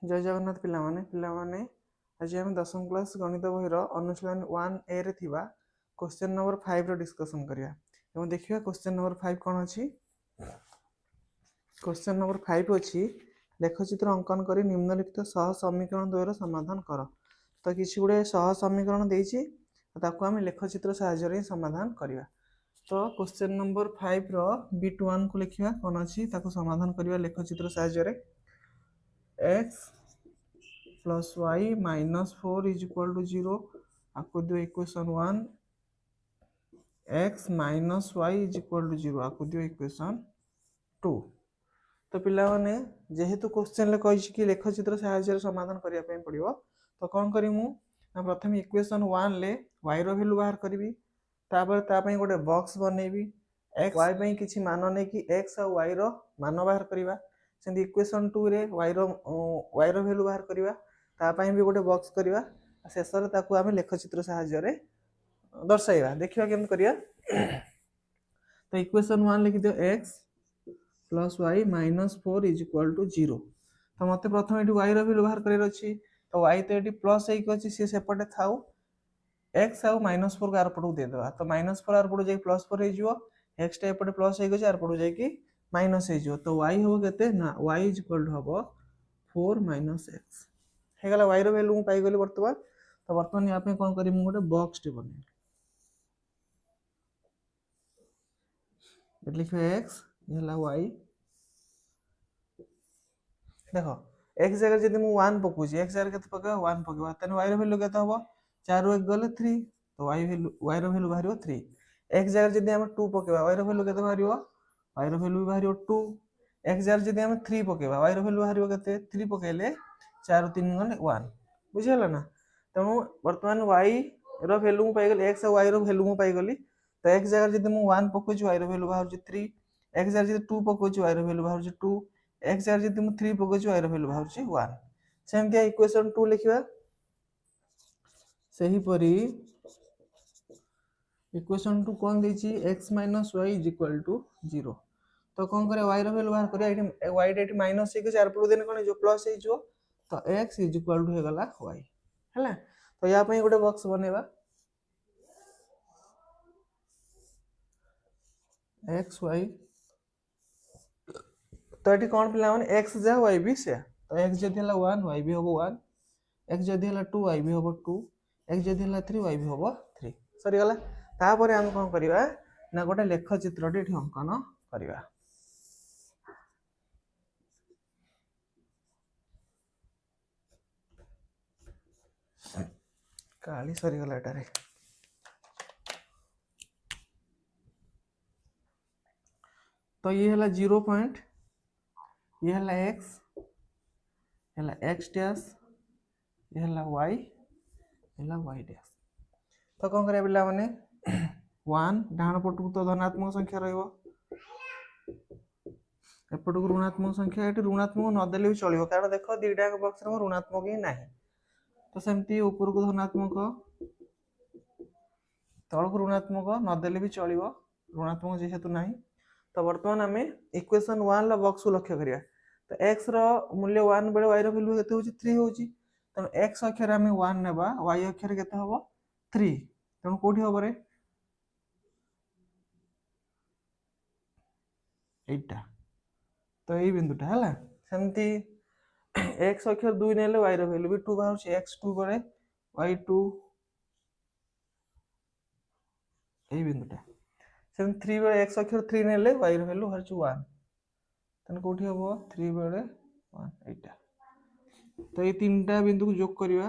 जय जगन्नाथ पिलामाने आज आम 10th क्लास गणित बहिर अनुशीलन 1A रे थिबा क्वेश्चन नंबर 5 रो डिस्कशन करिया एवं देखिया क्वेश्चन नंबर 5 कोन अछि। क्वेश्चन नंबर 5 अछि लेखचित्र अंकन करी निम्नलिखित सह समीकरण द्वयर समाधान कर। तो किछि गुडे सह समीकरण देछि ताको हम लेखचित्र सहायता रे समाधान करिया। तो क्वेश्चन नंबर 5 रो बिट 1 को लिखिया कोन अछि ताको समाधान करिया लेखचित्र सहायता रे। x plus y minus 4 is equal to 0 आपको दियो equation 1 x minus y is equal to 0 आपको दियो इक्वेशन 2। तो पिला माने जेहेतु क्वेश्चन ले कहि कि लेखचित्र सहायता रे समाधान करिया पय पड़ियो तो कोन करी मु ना प्रथम इक्वेशन 1 ले y रो वैल्यू बाहर करबी तापर ता पय गोटे बॉक्स बनेबी x y पय किछि मान नै कि x और y रो मान बाहर करिबा सेंदी इक्वेशन 2 रे y रो वैल्यू बाहर करिबा ता पय भी गोटे बॉक्स करिबा शेष रे ताकू हम लेखचित्र सहायता रे दर्शाइबा देखिबा केम करिया। तो इक्वेशन 1 लिखि दियो x plus y minus 4 is equal to 0 तो मते प्रथम एटी y रो वैल्यू बाहर करेर अछि तो y तो एटी प्लस एक अछि से सेपटे थाउ x आउ -4 कार पडू दे देबा तो -4 आर पडू जाई +4 हे जिवो x टा एपटे प्लस हे गछि आर पडू जाई कि माइनस हे जिवो तो y हो केते ना y इज इक्वल टू हबो 4 - x हे गला y रो वैल्यू मु पाई गली वर्तमान तो वर्तमान या पे कोन करी मु गोटे बॉक्स टे बने लिखो x हला y देखो x जगह जदी मु 1 पकुची x जगह केते पका 1 पकेबा तने y रो वैल्यू केते हबो 4 रो 1 गले 3 तो y रो वैल्यू बाहरियो 3 x जगह जदी हम 2 पकेबा y रो वैल्यू केते बाहरियो y रो वैल्यू बाहरियो 2 x जगह जदी हम 3 पकेबा y रो वैल्यू बाहरियो केते 3 पकेले 4 3 गने 1 बुझियला ना तनु वर्तमान y रो वैल्यू मु पाई गली x और y रो वैल्यू मु पाई गली तो x जगह जदी मु 1 पकोची y रो वैल्यू बाहर 3 x जगह जदी 2 पकोची y रो वैल्यू बाहर 2 x जगह जदी मु 3 पकोची y रो वैल्यू बाहर 1 सेमतिया इक्वेशन 2 लिखिबा सही परी इक्वेशन 2 कोन देछि x - y = 0 तो कोन करे y रो वैल्यू बाहर करिया एठी y एठी माइनस हे के 4 पर देने कोन जो प्लस हे जो तो x = हे गला y हैला तो या पई गोटे बॉक्स बनेबा x y तो एठी कोन पिला माने x जा y भी से तो x जदी हला 1 y भी होबो 1 x जदी हला 2 y भी होबो 2 x जदी हला 3 y भी होबो 3 सरी गला तापरे हम कोन करिबा ना गोटे लेख चित्रटी एठी अंकन करिबा काली सरी गला एटारे तो ये हला 0 पॉइंट ये हला x डैश ये हला y डैश तो कोन करे बिला माने 1 डाहण पटु तो धनात्मक संख्या रहइबो एपटु ऋणात्मक संख्या एटी ऋणात्मक न देले भी चलिबो कारण देखो दीटा के बॉक्स रे ऋणात्मक ही नाही तो सेमती ऊपर को धनात्मक तळ को ऋणात्मक न देले भी चलिबो ऋणात्मक जेहेतु नाही तो वर्तमान हमें इक्वेशन 1 ला बॉक्स को लक्ष्य करिया तो x रो मूल्य 1 बेले y रो वैल्यू केते होची 3 होची त x अक्षर हमें 1 नेबा y अक्षर केते हबो 3 तण कोठी हबो रे एटा तो एई बिंदुटा हला सेमती x अक्षर 2 नेले y रो वैल्यू भी 2 बाहर छी x2 बेले y2 एई बिंदुटा सेम 3 बेले x अक्षर 3 नेले y रो वैल्यू बाहर छी 1 तन कोठी हबो 3 बेले 1 एटा तो ये तीनटा बिंदु को जोग करिवा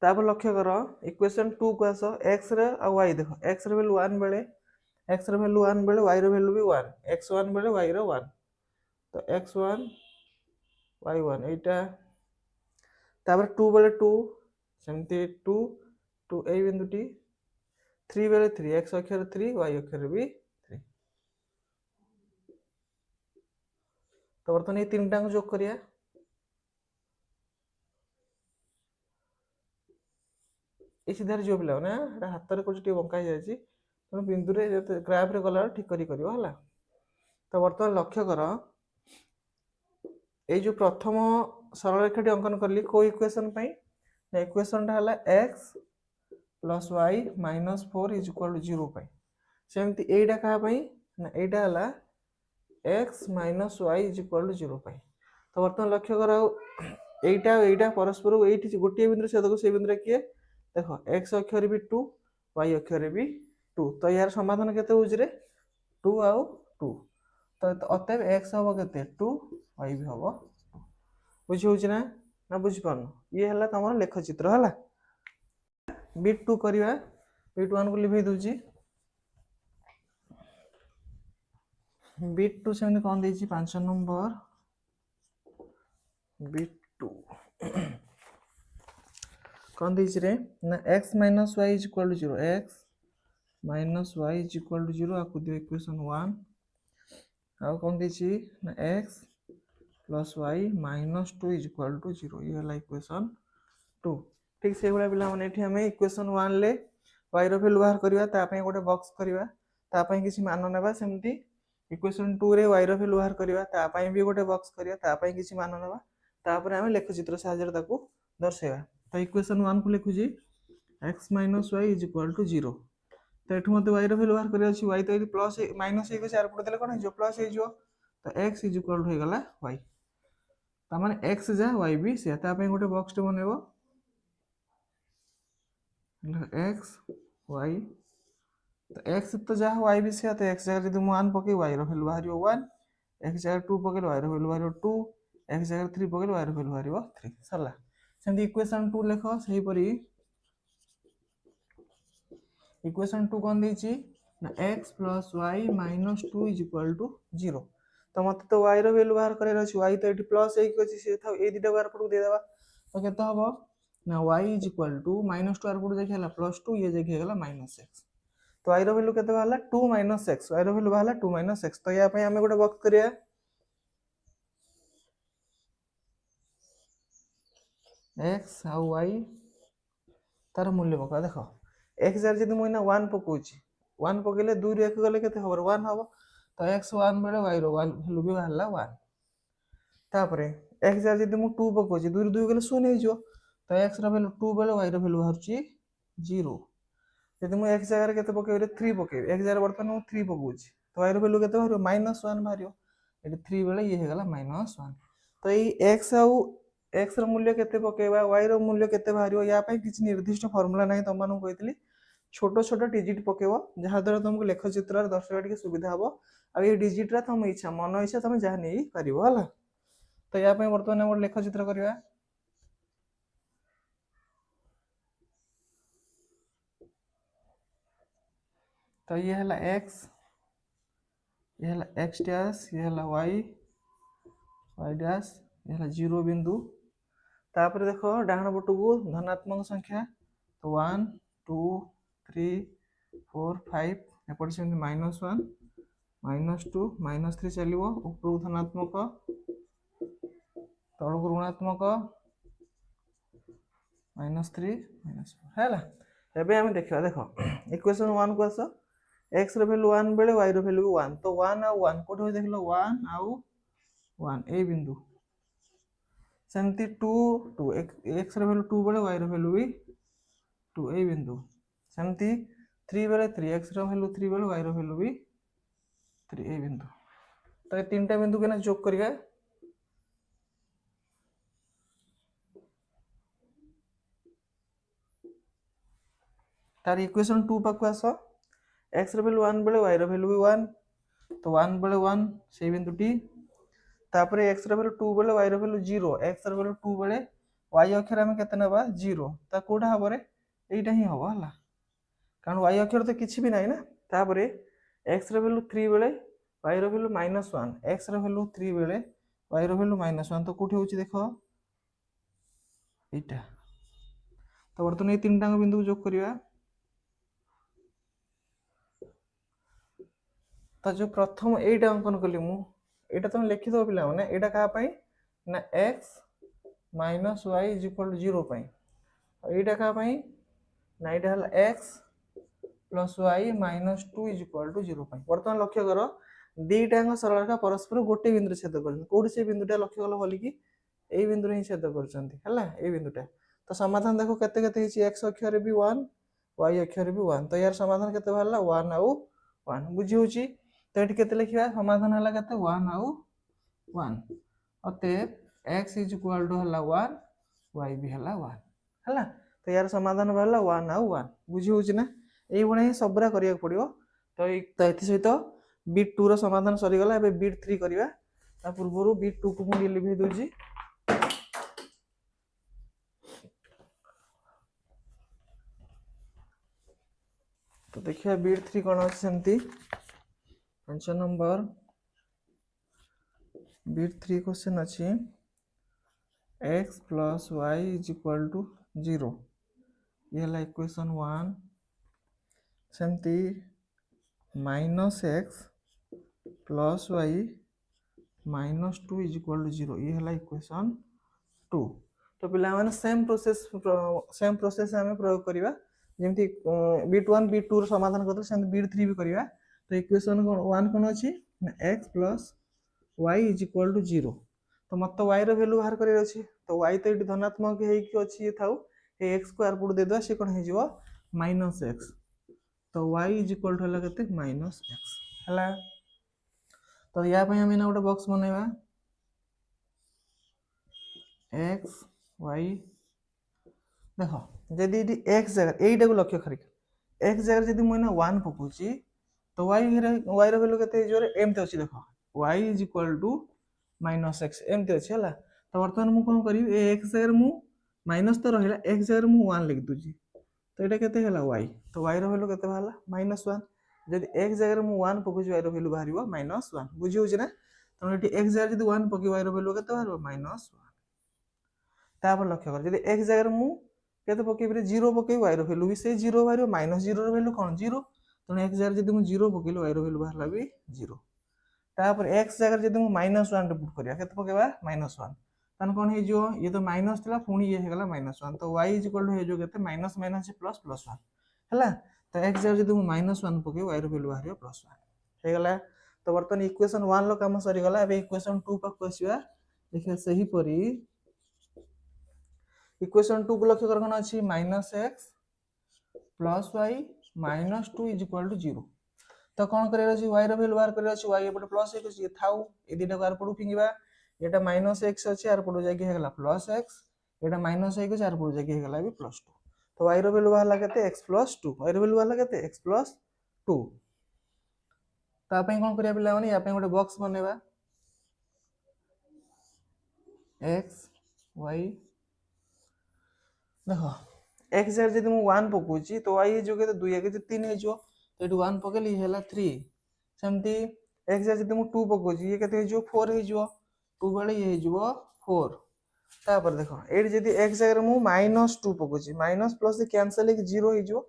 तापर लक्ष्य करो इक्वेशन 2 को आसो x रे आ y देखो x रे वैल्यू 1 बेले x रे वैल्यू 1 बेले y रे वैल्यू भी 1 x1 बेले y रे 1 तो x1 y1 एटा तापर 2 बेले 2 सेमते 2 2 ए बिंदुटी 3 बेले 3 x अक्षर 3 y अक्षर भी 3 तो वर्तमान ये तीनटा को जोग करिया ए सीधा जो पिला ना एटा हाथ रे कोठी बंका जायछि तो बिंदु रे ग्राफ रे गला ठीक करी करियो हला तो बर्तमान लक्ष्य कर ये जो प्रथम सरल रेखाटी अंकन कली को इक्वेशन इक्वेशन टा हला x plus y minus 4 is equal to 0 सेमती एटा कहा ना एटा हला x minus y is equal to 0 तो बर्तमान लक्ष्य कर एटा परस्पर ये गोटे बिंदु से देखो से बिंदु किए देख x अक्षर भी 2 y अक्षर भी 2 तो यार समाधान केते होउछ रे 2 आउ 2 तो अतएव x हबो केते 2 y भी हबो बुझी होउछ ना बुझी पारन ये हला तमर लेख चित्र हला बिट 2 करिवा बिट 1 को लिखै दोची बिट 2 सेमने कोन देछि 5 नंबर बिट 2 कौन दीजिए रे ना x minus y is equal to 0 x minus y is equal to 0 आपको दियो इक्वेशन 1 आउ कौन दीजिए ना x plus y minus 2 is equal to 0 ये वाला इक्वेशन 2 ठीक से वाला पिला माने एठी हमें इक्वेशन 1 ले y रो वैल्यू बाहर करबा ता पय गोटे बॉक्स करबा ता पय किछि मान नेबा सेमती इक्वेशन 2 रे y रो वैल्यू बाहर करबा ता पय भी गोटे बॉक्स करबा ता पय किछि मान नेबा तापर हमें लेख चित्र साहाय्य ताकू दर्शाइबा तो इक्वेशन 1 को लिखु जी x minus y is equal to 0 तो एठु मते y रो वैल्यू बाहर करिया छी y तो ये प्लस माइनस एक चार पड़ देले कोन जो प्लस हे जो तो x इज इक्वल टू हो गला y ता माने x जा y भी से ता पे गोटे बॉक्स टे बनेबो x y तो x तो जा y भी से तो x जगह यदि 1 पके y रो वैल्यू बाहरियो 1 x जगह 2 पके y रो वैल्यू बाहरियो 2 x जगह 3 पके y रो वैल्यू बाहरियो 3 सरला सेमती इक्वेशन 2 लेख सही परी इक्वेशन 2 कोन देछि ना x plus y minus 2 is equal to 0 तो मत तो y रो वैल्यू बाहर करे रछि y तो एठी प्लस 1 अछि से था ए दिटा बाहर पडू दे देबा तो केते हबो ना y is equal to minus 2 आर पडू देखला प्लस 2 ये देखि गेला माइनस x तो y रो वैल्यू केते बाहरला 2 माइनस x y रो वैल्यू बाहरला 2 माइनस x तो या पे हमें गोटे बॉक्स करिया x आउ y तार मूल्य पका देखो x जार जदि मोइना 1 पकोछि 1 पकेले 2 रे 1 गले केते हबर 1 हबो तो x 1 बेले y रो वैल्यू भी बाहरला 1 तापरे x जार जदि मु 2 पकोछि 2 रे 2 गले 0 हे जो तो x रो वैल्यू 2 बेले y रो वैल्यू बाहरछि 0 यदि मु x जगह केते पकेबे 3 पकेबे x जार वर्तमान मु 3 पकोछि तो y रो वैल्यू केते बाहरियो -1 बाहरियो एटी 3 बेले ये हे गला -1 तो ई x आउ x रो मूल्य केते पकेबा y रो मूल्य केते बाहरियो या पय किछ निर्दिष्ट फार्मूला नै तम मानु कहितली छोटो छोटो डिजिट पकेबो जहा द्वारा तुमको लेख चित्र दर्शाइबा के सुविधा हबो आ ये डिजिट रा तुम इच्छा मन इच्छा तुम जहा नै परिबो हला तो या पय वर्तमान हम लेख चित्र करबा तो ये हला x ये हला x डैश ये हला y डैश ये हला 0 बिंदु तापर देखो डाहण पटू को धनात्मक संख्या तो 1 2 3 4 5 एपट से -1 -2 -3 चलिबो ऊपर धनात्मक तळ ऋणात्मक -3 -4 हैला एबे हम देखिबा देखो इक्वेशन 1 को आसो x रो वैल्यू 1 बेले y रो वैल्यू 1 तो 1 आ 1 कोठो देखलो 1 आउ 1 ए बिंदु सेमती 2 2 x रो वैल्यू 2 बेले y रो वैल्यू भी 2 ए बिंदु सेमती 3 बेले 3 x रो वैल्यू 3 बेले y रो वैल्यू भी 3 ए बिंदु तो ये तीनटा बिंदु के ना जोग करिया तार इक्वेशन 2 पाकु आसो x रो वैल्यू 1 बेले y रो वैल्यू भी 1 तो 1 बेले 1 से बिंदुटी तापरे x रो वैल्यू 2 बेले y रो वैल्यू 0 x रो वैल्यू 2 बेले y अक्षर हम केते नेबा 0 ता कोडा हबरे एटा ही हबो हला कारण y अक्षर तो किछि भी नाही ना तापरे x रो वैल्यू 3 बेले y रो वैल्यू -1 x रो वैल्यू 3 बेले y रो वैल्यू -1 तो कोठी होची देखो एटा तो वर्तमान ए तीनटा बिंदु जोग करिया तो जो प्रथम एटा अंकन कली मु एटा तुम लिखि दो पिला माने एटा का पई ना x minus y is equal to 0 पई एटा का पई ना एटा हल x plus y minus 2 is equal to 0 पई वर्तमान लक्ष्य करो दीटाक सरल रेखा परस्पर गोटे बिंदु छेद कर कौटी से बिंदुटा लक्ष्य कल भल कि यही बिंदु ही छेद कर बिंदुटा तो समाधान देखो केते केते एक्स अक्षर भी 1 वाई अक्षर भी 1 तो यार समाधान केते बाहरला 1 आउ 1 बुझी होची तो एठी केते लिखिबा समाधान हला केते 1 आउ 1 अतएव x इज इक्वल टू हला 1 y भी हला 1 हला तो यार समाधान बाहरला 1 आउ 1 बुझी होची ना एई बणे ही सबरा करिया पड़ियो तो एथि सहित बिट 2 रो समाधान सरी गला एबे बिट 3 करिया ता पूर्वरु बिट 2 को मु लिखि दोजी तो देखिए बिट 3 कौन अच्छे सेमती 5 नंबर बिट 3 क्वेश्चन अच्छी x plus y is equal to 0 ये है इक्वेशन 1 सेमती minus x plus y minus 2 is equal to 0 ये है इक्वेशन 2 तो पिला माने सेम प्रोसेस आम प्रयोग करवा जमी बिट 1 बिट 2 समाधान करते सेम बिट 3 भी करवा तो इक्वेशन 1 कौन अच्छी x plus y is equal to 0 तो मत वाई रो वैल्यू बाहर कर तो वाई तो ये धनात्मक होगी थाउ एक्स को यार पट देदेवा सी कौन हो माइनस एक्स तो वाई इज इक्वल टू है माइनस एक्स है तो या आम गोटे बॉक्स बनवा एक्स वाई देख जदि एक्स जगह यहीटा को लक्ष्य करी एक्स जगह जब मुझे 1 पकाउची तो वाई रो वैल्यू केते एमती अच्छी देख y is equal to minus x एमती अच्छी है तो बर्तमान मुझे कौन करी एक्स जगह मु माइनस तो रहा एक्स जगह मु 1 लिख दूची तो ये केते है वाई तो वाई रो वैल्यू केते बाहरला माइनस 1 जब एक्स जगह मु 1 पकाउची वाई रो वैल्यू बाहर माइनस 1 बुझी होची ना तो ये एक्स जगह जब 1 पकई वाई रो वैल्यू केते बाहर माइनस 1 तापर लक्ष्य कर जब एक्स जगह मु केते पकई 0 पकई वाई रो वैल्यू भी से 0 बाहर माइनस 0 रो वैल्यू कौन 0 तो एक्स जगह जब मु 0 पकई वाई रो वैल्यू बाहरला भी 0 तापर एक्स जगह जब मु माइनस 1 रे पुट करिया केते पकेबा माइनस 1 तन कौन हे जो ये तो माइनस थला पुणी ये हेगला माइनस 1 तो y इज इक्वल टू हे जो केते माइनस माइनस प्लस प्लस 1 हला तो x जगह जब मु माइनस 1 पके y रो वैल्यू बाहर प्लस 1 हेगला तो बर्तन इक्वेशन 1 लो काम सरी गला एबे इक्वेशन 2 पाक आसीबा देखिया सही परी इक्वेशन 2 को लक्ष्य कर कोन अछि minus x plus y minus 2 is equal to 0 तो कौन कर y रो वैल्यू बाहर कर y एपटे प्लस x ये थाउ ए दिटा को आर पडू फिंगबा एटा माइनस x अछि आर पडू जाके हेगला plus x Etah minus x are पडू जाके हेगला भी प्लस 2 तो y रो वैल्यू बाहरला केते x प्लस 2 y रो वैल्यू बाहरला केते x प्लस 2 ता पई कोन करिया पिला माने या पई गोटे बॉक्स बनेबा x y देखो x जर जदि मु 1 पकोची तो y जो केते 2 के 3 हे जो तो एटू 1 पकेली हेला 3 सेमती x जर जदि मु 2 पकोची ये केते हे जो 4 हे जो 2 वाले ये हे जो 4 तापर देखो एडी जदि x जगह मु -2 पकोची माइनस प्लस से कैंसिल हे 0 हे जो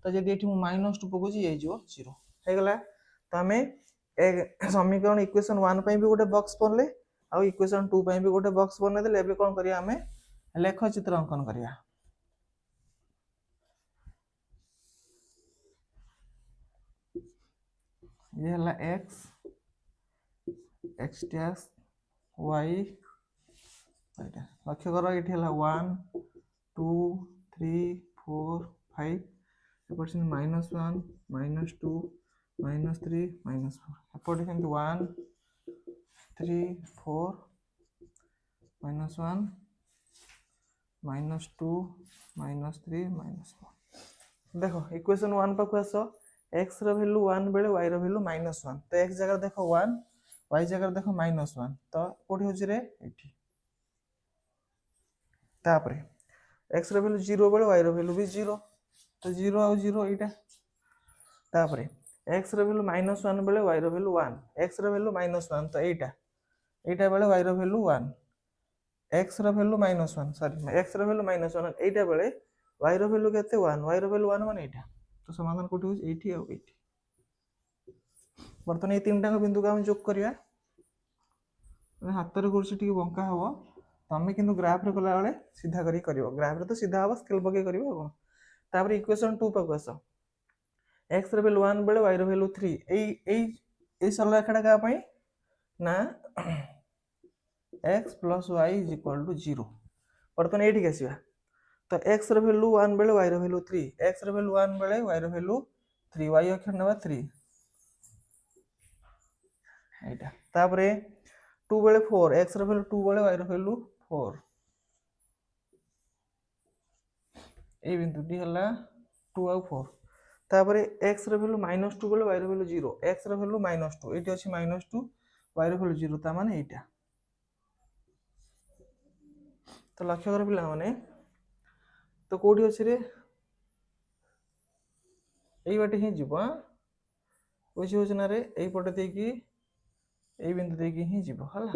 तो जदि एठी मु -2 पकोची ये जो 0 हे गला तो हमें एक समीकरण इक्वेशन 1 पई भी गोटे बॉक्स बनले आ इक्वेशन 2 पई भी गोटे बॉक्स बने देले एबे कोन करिया हमें लेख चित्र अंकन करिया ये हला x x डैश y एटा लक्ष्य करो एठी हला 1 2 3 4 5 परसेंट -1 -2 -3 -4 एपटे सेंट 1 3 4 -1 -2 -3 -4 देखो इक्वेशन 1 पाखु आसो x रो वैल्यू 1 बेले y रो वैल्यू -1 तो x जगह देखो 1 y जगह देखो -1 तो कोठी होची रे एठी तापरे x रो वैल्यू 0 बेले y रो वैल्यू भी 0 तो 0 आ 0 एटा तापरे x रो वैल्यू -1 बेले y रो वैल्यू 1 x रो वैल्यू -1 तो एटा एटा बेले y रो वैल्यू 1 x रो वैल्यू -1 सॉरी x रो वैल्यू -1 एटा बेले y रो वैल्यू केते 1 y रो वैल्यू 1 माने एटा तो समाधान कोठी होची एठी आ एठी बर्तन ये तीनटा बिंदु को हम जोग करिया हाथ रे कुर्सी टिके बंका हबो तमे किंतु ग्राफ रे कला बेले सीधा करी करिवो ग्राफ रे तो सीधा हबो स्केल पके करिवो कोन तापर इक्वेशन 2 पाको आसो x रे वैल्यू 1 बेले y रे वैल्यू 3 एई ये सरल रेखाटा क्या ना x plus y is equal to 0 बर्तमान ये आसवा तो x भैल्यू 1 बेले y भैल्यू 3 x भैल्यू 1 बेले y भैल्यू 3 y अक्षर ना 3 एटा तापरे 2 बेले 4 x भैल्यू 2 बेले y भैल्यू 4 ए बिंदुटी हला 2 और 4 तापरे x भैल्यू -2 बेले y value 0 x value -2 eighty अछि -2 y भैल्यू 0 ता माने एटा तो लक्ष्य कर पिला माने तो कोठी अछि रे एई बाटे ही जीव बुझी होछ ना रे एई पटे दे की एई बिंदु दे की ही जीव हला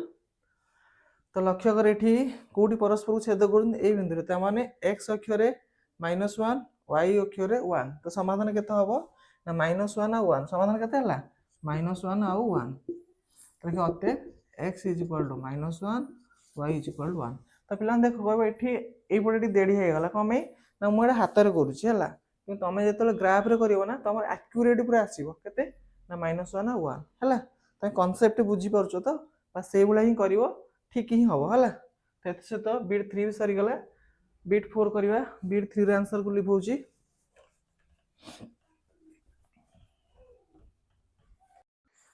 तो लक्ष्य कर एठी कोठी परस्पर को छेद करन एई बिंदु रे ता माने x अक्ष रे -1 y अक्ष रे 1 तो समाधान केते हबो ना -1 आ 1 समाधान केते हला -1 आ 1 तो अते x is equal to -1 y is equal to 1 तो पिला देखो कहबो एठी एई पटे देड़ी हे गला कमे ना मु एटा हाथ रे करूची हला कि तमे जेतले ग्राफ रे करिवो ना तमर एक्यूरेट पूरा आसीबो केते ना -1 आ 1 हला तमे कांसेप्ट बुझी परछो तो बस सेई बुला ही करिवो ठीक ही हबो हला तेत से तो बिट 3 भी सरी गला बिट 4 करिवा बिट 3 रे आंसर को लिखौची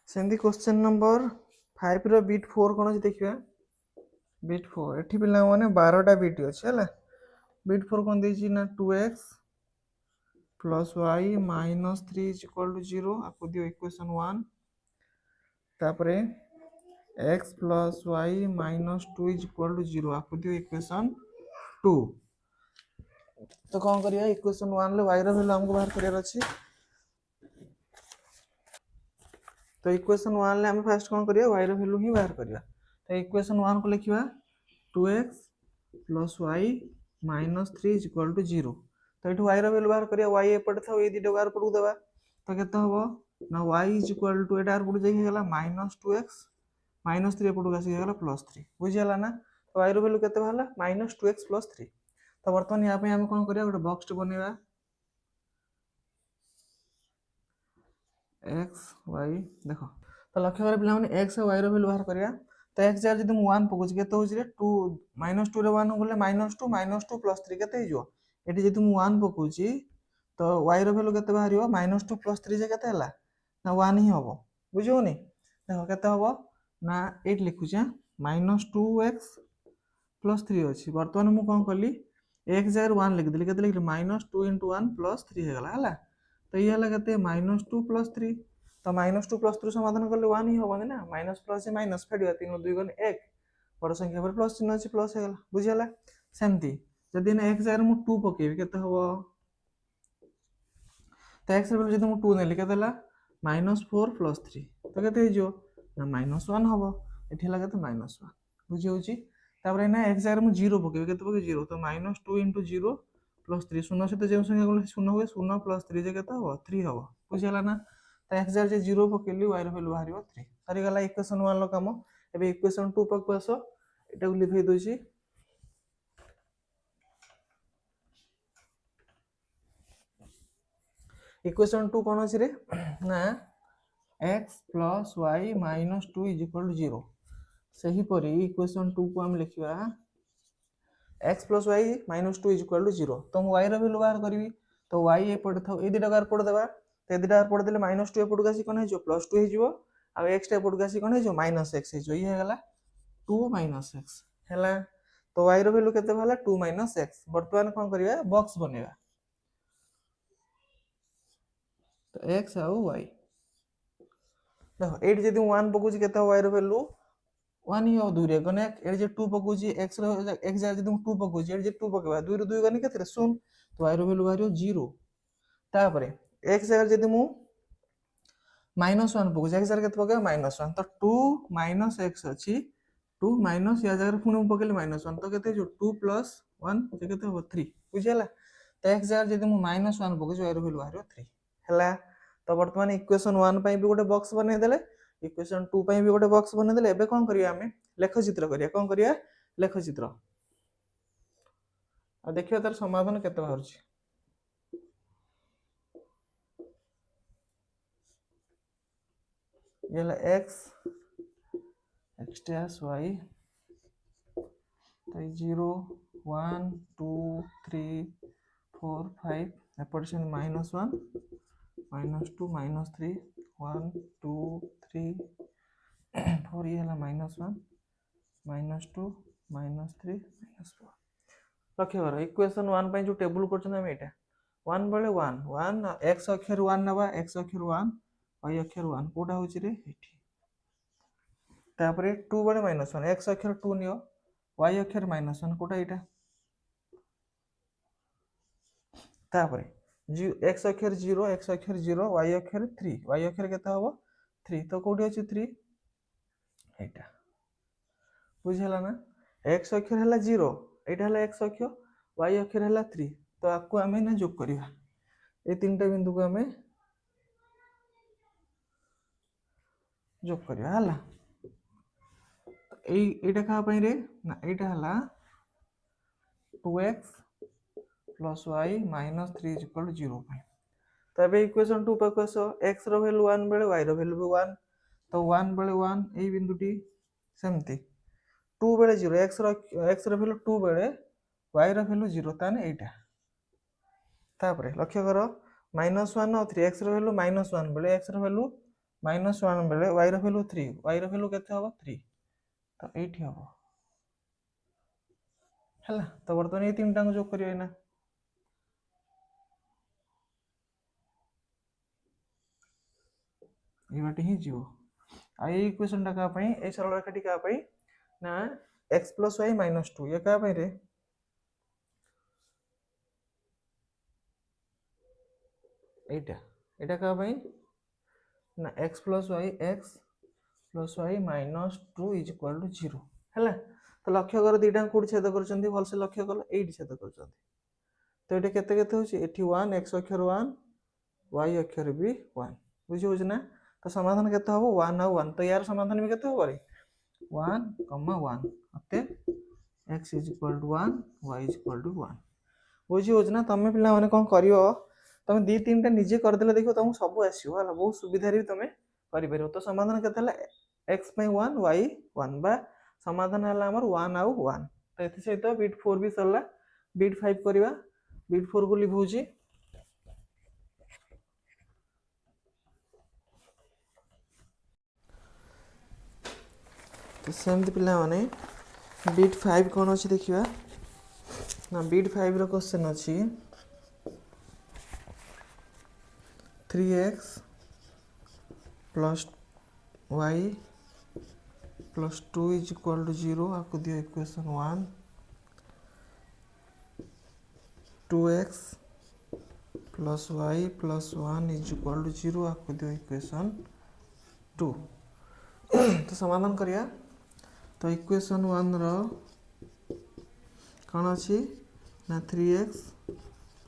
सेंदी क्वेश्चन नंबर 5 रो बिट 4 कोन अछि देखिबा बिट 4 एठी पिला माने 12 टा बिट अछि हला बिट 4 कोन देछि ना 2x plus y minus 3 is equal to 0 आपको दियो इक्वेशन 1 तापरे x plus y minus 2 is equal to 0 आपको दियो इक्वेशन 2 तो कौन करिया इक्वेशन 1 ले y रो वैल्यू हमको बाहर करियर अछि तो इक्वेशन 1 ले हम फर्स्ट कौन करिया y रो वैल्यू ही बाहर करिया तो इक्वेशन 1 को लिखिबा 2x plus y minus 3 is equal to 0 तो एठू y रो वैल्यू बाहर करिया y एपटे था ए दिटा बाहर पडू देबा तो केते हबो ना y इज इक्वल टू एटार पडू जाई गेला -2x -3 एपटू आसी गेला +3 बुझी हला ना तो y रो वैल्यू केते भाला -2x + 3 तो वर्तमान या पे हम कोन करिया गोटे बॉक्स बनेबा x y देखो तो लक्ष्य कर पिला माने x और y रो वैल्यू बाहर करिया तो x जार जदि 1 पकोच केते होची रे 2 -2 रे 1 गले -2 -2 + 3 केते हिजो एटी जदि मु 1 पकोची तो y रो वैल्यू केते बाहरियो -2 + 3 जे केते हला ना 1 ही हबो बुझियोनी देखो केते हबो ना 8 लिखुछे -2x + 3 अछि वर्तमान मु कोन करली x जार 1 लिख देली केते लिखली -2 * 1 + 3 हे गला हला तो ये हला केते -2 + 3 तो -2 + 3 समाधान करले 1 ही होबो ना माइनस प्लस से माइनस फेडियो 3 2 गुण 1 बड़ संख्या पर प्लस चिन्ह अछि प्लस हे गला बुझी हला सेमती जदि ना x जार मु 2 पकेबी केते होबो तो x रे जदि मु 2 नेली केते हला -4 + 3 तो केते हिजो ना -1 होबो एठी हला केते -1 बुझी होची तापरे ना x जार मु 0 पकेबी केते पके 0 तो -2 * 0 + 3 0 से तो जे संख्या गुण 0 हुए 0 + 3 जे केते होबो 3 होबो बुझी हला ना तो x जार जे 0 पकेली y रो वैल्यू बाहरियो 3 सरी गला इक्वेशन 1 लो काम एबे इक्वेशन 2 पक आसो एटा को लिखै दोची इक्वेशन 2 कोन अछि रे ना x plus y minus 2 is equal to 0 सही परी इक्वेशन 2 को हम लिखिबा x plus y minus 2 is equal to 0 तो हम y रो वैल्यू बाहर करबी तो y ए पड़ था ए दिटा बाहर पड़ देबा तो ए दिटा बाहर पड़ देले -2 ए पड़ गासी कोन हे जो +2 हे जिवो आ x टा पड़ गासी कोन हे जो -x हे जो ई हे गला 2 - x हैला तो y रो वैल्यू केते भाला 2 - x वर्तमान कोन करिया बॉक्स बनेबा तो x आ y देखो एट जदि 1 पकोची केते y रो वैल्यू 1 ही हो 2 रे गने एट जे 2 पकोची x रो x जार जदि 2 पकोची एट जे 2 पकेबा 2 रो 2 गने केते 0 तो y रो वैल्यू बारियो 0 तापरे x जार जदि मु -1 पकोची x जार केते पकेबा -1 तो 2 - x अछि 2 माइनस या जगह पुणी पकेले -1 तो केते जो 2 + 1 जे केते हो 3 बुझियला तो x जार जदि मु -1 पके जो y रो वैल्यू बाहरियो 3 हला तो वर्तमान इक्वेशन 1 पई भी गोटे बॉक्स बने देले इक्वेशन 2 पई भी गोटे बॉक्स बने देले एबे कोन करिया हमें लेख चित्र करिया कोन करिया लेख चित्र आ देखियो तार समाधान केते बाहरची ये है एक्स एक्स डैश वाई, तो 0 1 2 3 4 5 एपट से -1 -2 -3 1 2 3 4 ये है -1 -2 -3 -4 लक्ष्य कर इक्वेशन 1 जो टेबल कर एटा 1 बेले 1 1 एक्स अक्षर 1 नवा एक्स अक्षर 1 वाई अक्षर 1 कोटा होची रे एठी तापरे 2 बेले -1 एक्स अक्षर 2 नियो वाई अक्षर -1 कोटा एटा तापरे एक्स अक्षर 0 एक्स अक्षर 0 वाई अक्षर 3 वाई अक्षर केता हबो 3 तो कोठी अछि 3 एटा बुझला ना एक्स अक्षर हला 0 एटा हला एक्स अक्षर वाई अक्षर हला 3 तो आपको आमे ना जोग करिवा ए तीनटा बिंदु को आमे जोग करिवा हला एटा कहा पई रे ना एटा हला 2x + y - 3 = 0 पई तो अबे इक्वेशन 2 पर कसो x रो वैल्यू 1 बेले y रो वैल्यू भी 1 तो 1 बेले 1 ए बिंदुटी सेमती 2 बेले 0 x रो वैल्यू 2 बेले y रो वैल्यू 0 ताने एटा तापरे लक्ष्य करो -1 और 3 x रो वैल्यू -1 बेले x रो वैल्यू -1 बेले y रो वैल्यू 3 y रो वैल्यू केते हबो 3 तो एठी हबो हला तो वर्तमान ए तीनटा को जोग करियो ना ये बाटे ही जीव आ ये इक्वेशन टा का पई ए सरल रेखाटी का पई ना x + y - 2 ये का पई रे एटा एटा का पई ना x + y + y - 2 = 0 हला तो लक्ष्य कर दीटा कोड छेद करचंदी भल से लक्ष्य कर एठी छेद करचंदी तो एटा केते केते होची एठी 1 x अक्षर 1 y अक्षर भी 1 बुझी होछ ना तो समाधान केते हबो 1 और 1 तो यार समाधान भी केते हबो रे 1, 1 अते x = 1 y = 1 बुझी होछ ना तमे पिला माने कोन करियो तमे दी तीनटा निजे कर देले देखो तुम सब आसीयो हला बहुत सुविधा रे तमे करि परियो तो समाधान केते हला x पे 1 y 1 बा समाधान हला हमर 1 और 1 तो एथि सहित बिट 4 भी सरला बिट 5 करिवा बिट 4 को लिखौची तो सेमती पिला माने बिट 5 कोन अछि देखिबा ना बिट 5 रो क्वेश्चन अछि 3x + y + 2 = 0 आपको दियो इक्वेशन 1 2x + y + 1 = 0 आपको दियो इक्वेशन 2 तो समाधान करिया तो इक्वेशन 1 रो कौन अच्छी ना 3x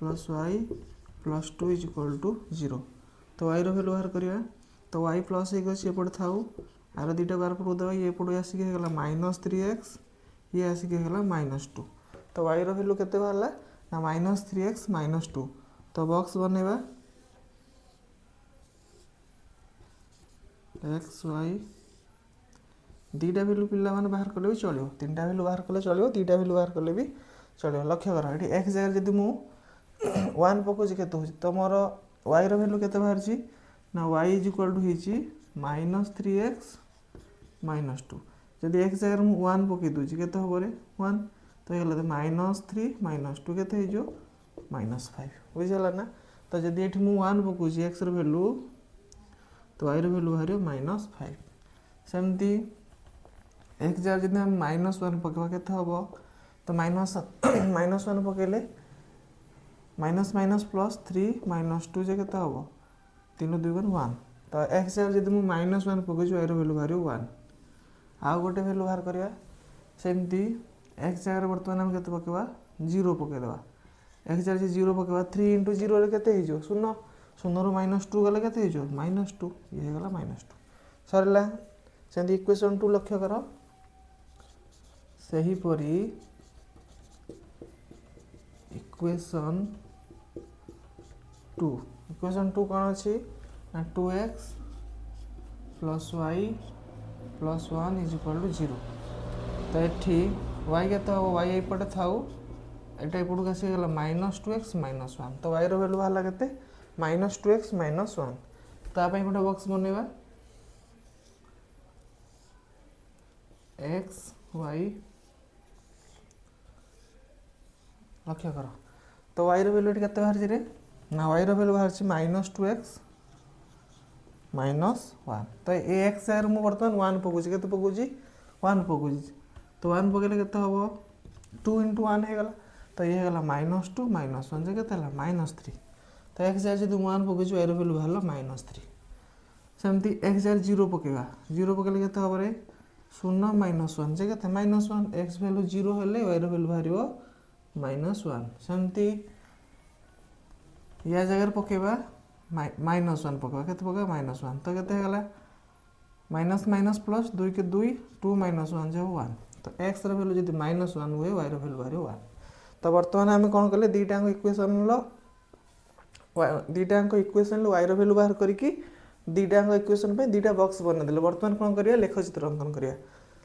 + y + 2 = 0 तो y रो वैल्यू बाहर करिया तो y प्लस एक अछि एपड थाउ आरो दीटा बार पर दबा ये एपड आसी के गेला -3x ये आसी के गेला -2 तो y रो वैल्यू केते बाहरला ना -3x -2 तो बॉक्स बनेबा x y दीटा वैल्यू पिला माने बाहर करले भी चलियो तीनटा वैल्यू बाहर करले चलियो दीटा वैल्यू बाहर करले भी चलियो लक्ष्य कर एठी x जगह जदी मु 1 पको जे केते होची तो मोर y रो वैल्यू केते बाहर छी ना y = हिची -3x -2 जदी x जगह मु 1 पके दोची केते होबो रे 1 तो हेला -3 -2 केते हे जो -5 बुझला ना तो जदी एठी मु 1 पको जी x रो वैल्यू तो y रो वैल्यू बाहर -5 सेमती x जगह जदी हम -1 पकेबा केते होबो तो -1 पकेले माइनस माइनस प्लस 3 -2 जे केते होबो 3 2 1 तो x जगह जदी मु -1 पकेछु y रो वैल्यू बाहर 1 आ गोटे वैल्यू बाहर करिया सेमती x जगह वर्तमान हम केते पकेबा 0 पके देबा x जगह 0 पकेबा 3 * 0 रे केते हिजो 0 0 रो -2 गले केते हिजो -2 ये गला -2 सरला सेमती इक्वेशन 2 लक्ष्य करो सही परी इक्वेशन 2 कौन अच्छी ना 2x plus y plus 1 is equal to 0। तो ये वाई के वाई एपटे थाउ एटा एपटू आसीगला -2x -1। तो वाई रैल्यू बाहर के -2x -1। तापाई गोटे बॉक्स बनवा एक्स वाई लक्ष्य कर। तो वाई रैल्यू के बाहर ना वाई रैल्यू बाहर -2x -1। तो ये एक्स आर मुझे बर्तमान 1 पकाऊँ के पकाऊँ 1 पकाऊँ। तो 1 पकड़े के हम 2 × 1 होगा। तो ये होगा -2 -1 जे के -3। तो एक्स आर जब 1 पकाऊँ वाई रैल्यू बाहर -3। सेमती एक्स आर 0 पकेगा 0 पकड़े के हम 0 -1 जे के -1। एक्स भैल्यू 0 हेल्ले वाई रैल्यू बाहर -1। सेमती या जगह पकेबा -1 पकेबा के पकेबा -1। तो के माइनस माइनस प्लस 2 के 2 2 -1 जो 1। तो एक्स रैल्यू जब -1 हुए वाई रैल्यू बाहर 1। तो बर्तमान आम कौन कले दीटा इक्वेशन वाई रैल्यू बाहर करके दीटा इक्वेशन पे दीटा बॉक्स बनईदे। बर्तमान कौन करिया लेखचित्र अंकन करिया।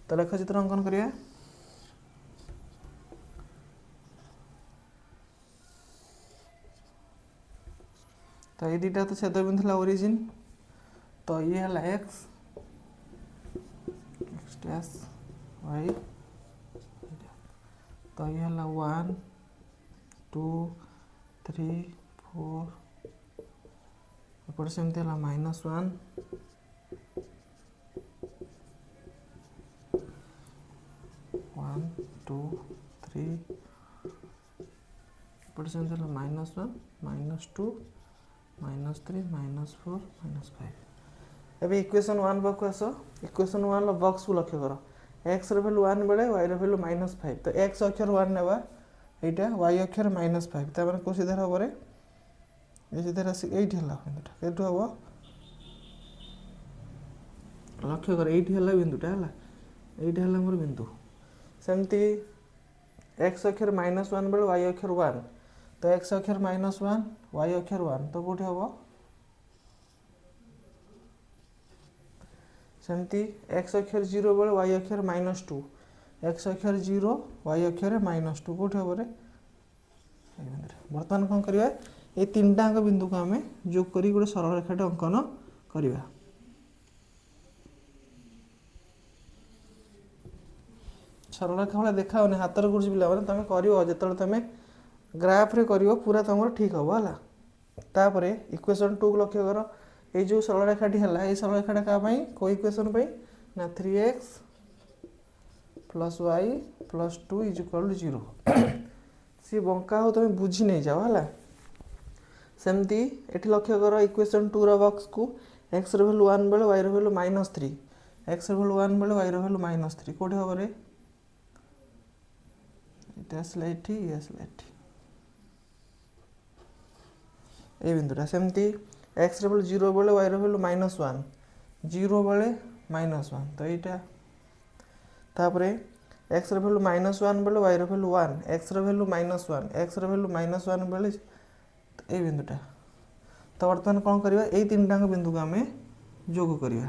तो लेखचित्र अंकन करिया। तो ये दीटा तो छेद बिंदु है ओरिजिन। तो ये है एक्स डैश वाई। तो ये है 1 2 3 4 एपटे सेमती है -1 1 2 3 एपटे सेमती है -1 -2 -3 -4 -5। एबे इक्वेशन 1 पाक आस। इक्वेशन 1 बॉक्स को लक्ष्य कर। एक्स रैल्यू 1 बेले वाई रैल्यू -5। तो एक्स अक्षर 1 नेबा यहाँ वाई अक्षर -5। तो मैंने कौ सीधार हम ये सीधार आस ये बिंदुटा हम लक्ष्य कर। ये बिंदुटा है ये मोर बिंदु। सेमती एक्स अक्षर -1 बेले वाई अक्षर 1। तो एक्स अक्षर -1 वाई अक्षर 1। तो कौटी हम सेमती एक्स अक्षर 0 बेले वाई अक्षर -2। एक्स अक्षर 0 वाई अक्षर -2 कौटी हम बर्तमान कौन करवा ये 3टा बिंदु को आम जोग कर गोटे सरल रेखाटे अंकन करवा। सरल रेखा भाई देखा हाथ गुरुजी पे तुम कर जो तुम ग्राफ्रे कर पूरा तुम ठीक हम है। तापर इक्वेशन 2 को लक्ष्य कर। ये जो सरल रेखाटी है ये सरल रेखाटा क्या को इक्वेशन ना 3x + y + 2 = 0। सी बंका हो तुम बुझी नहीं जाओ है। सेमती ये लक्ष्य कर इक्वेशन 2 बॉक्स को एक्स रैल्यू 1 बेले वाई रैल्यू -3। एक्स रैल्यू 1 बेले वाई रैल्यू -3 कौटी हम ये बिंदुटा। सेमती एक्स रैल्यू 0 बेले वाई रैल्यू -1 0 बेले -1। तो यहाँ तापर एक्स रैल्यू -1 बेले वाई रैल्यू 1 एक्स रैल्यू -1 एक्स रैल्यू -1 बेले ये बिंदुटा। तो बर्तमान कौन करवा ये 3टा बिंदु को आम जोग करवा।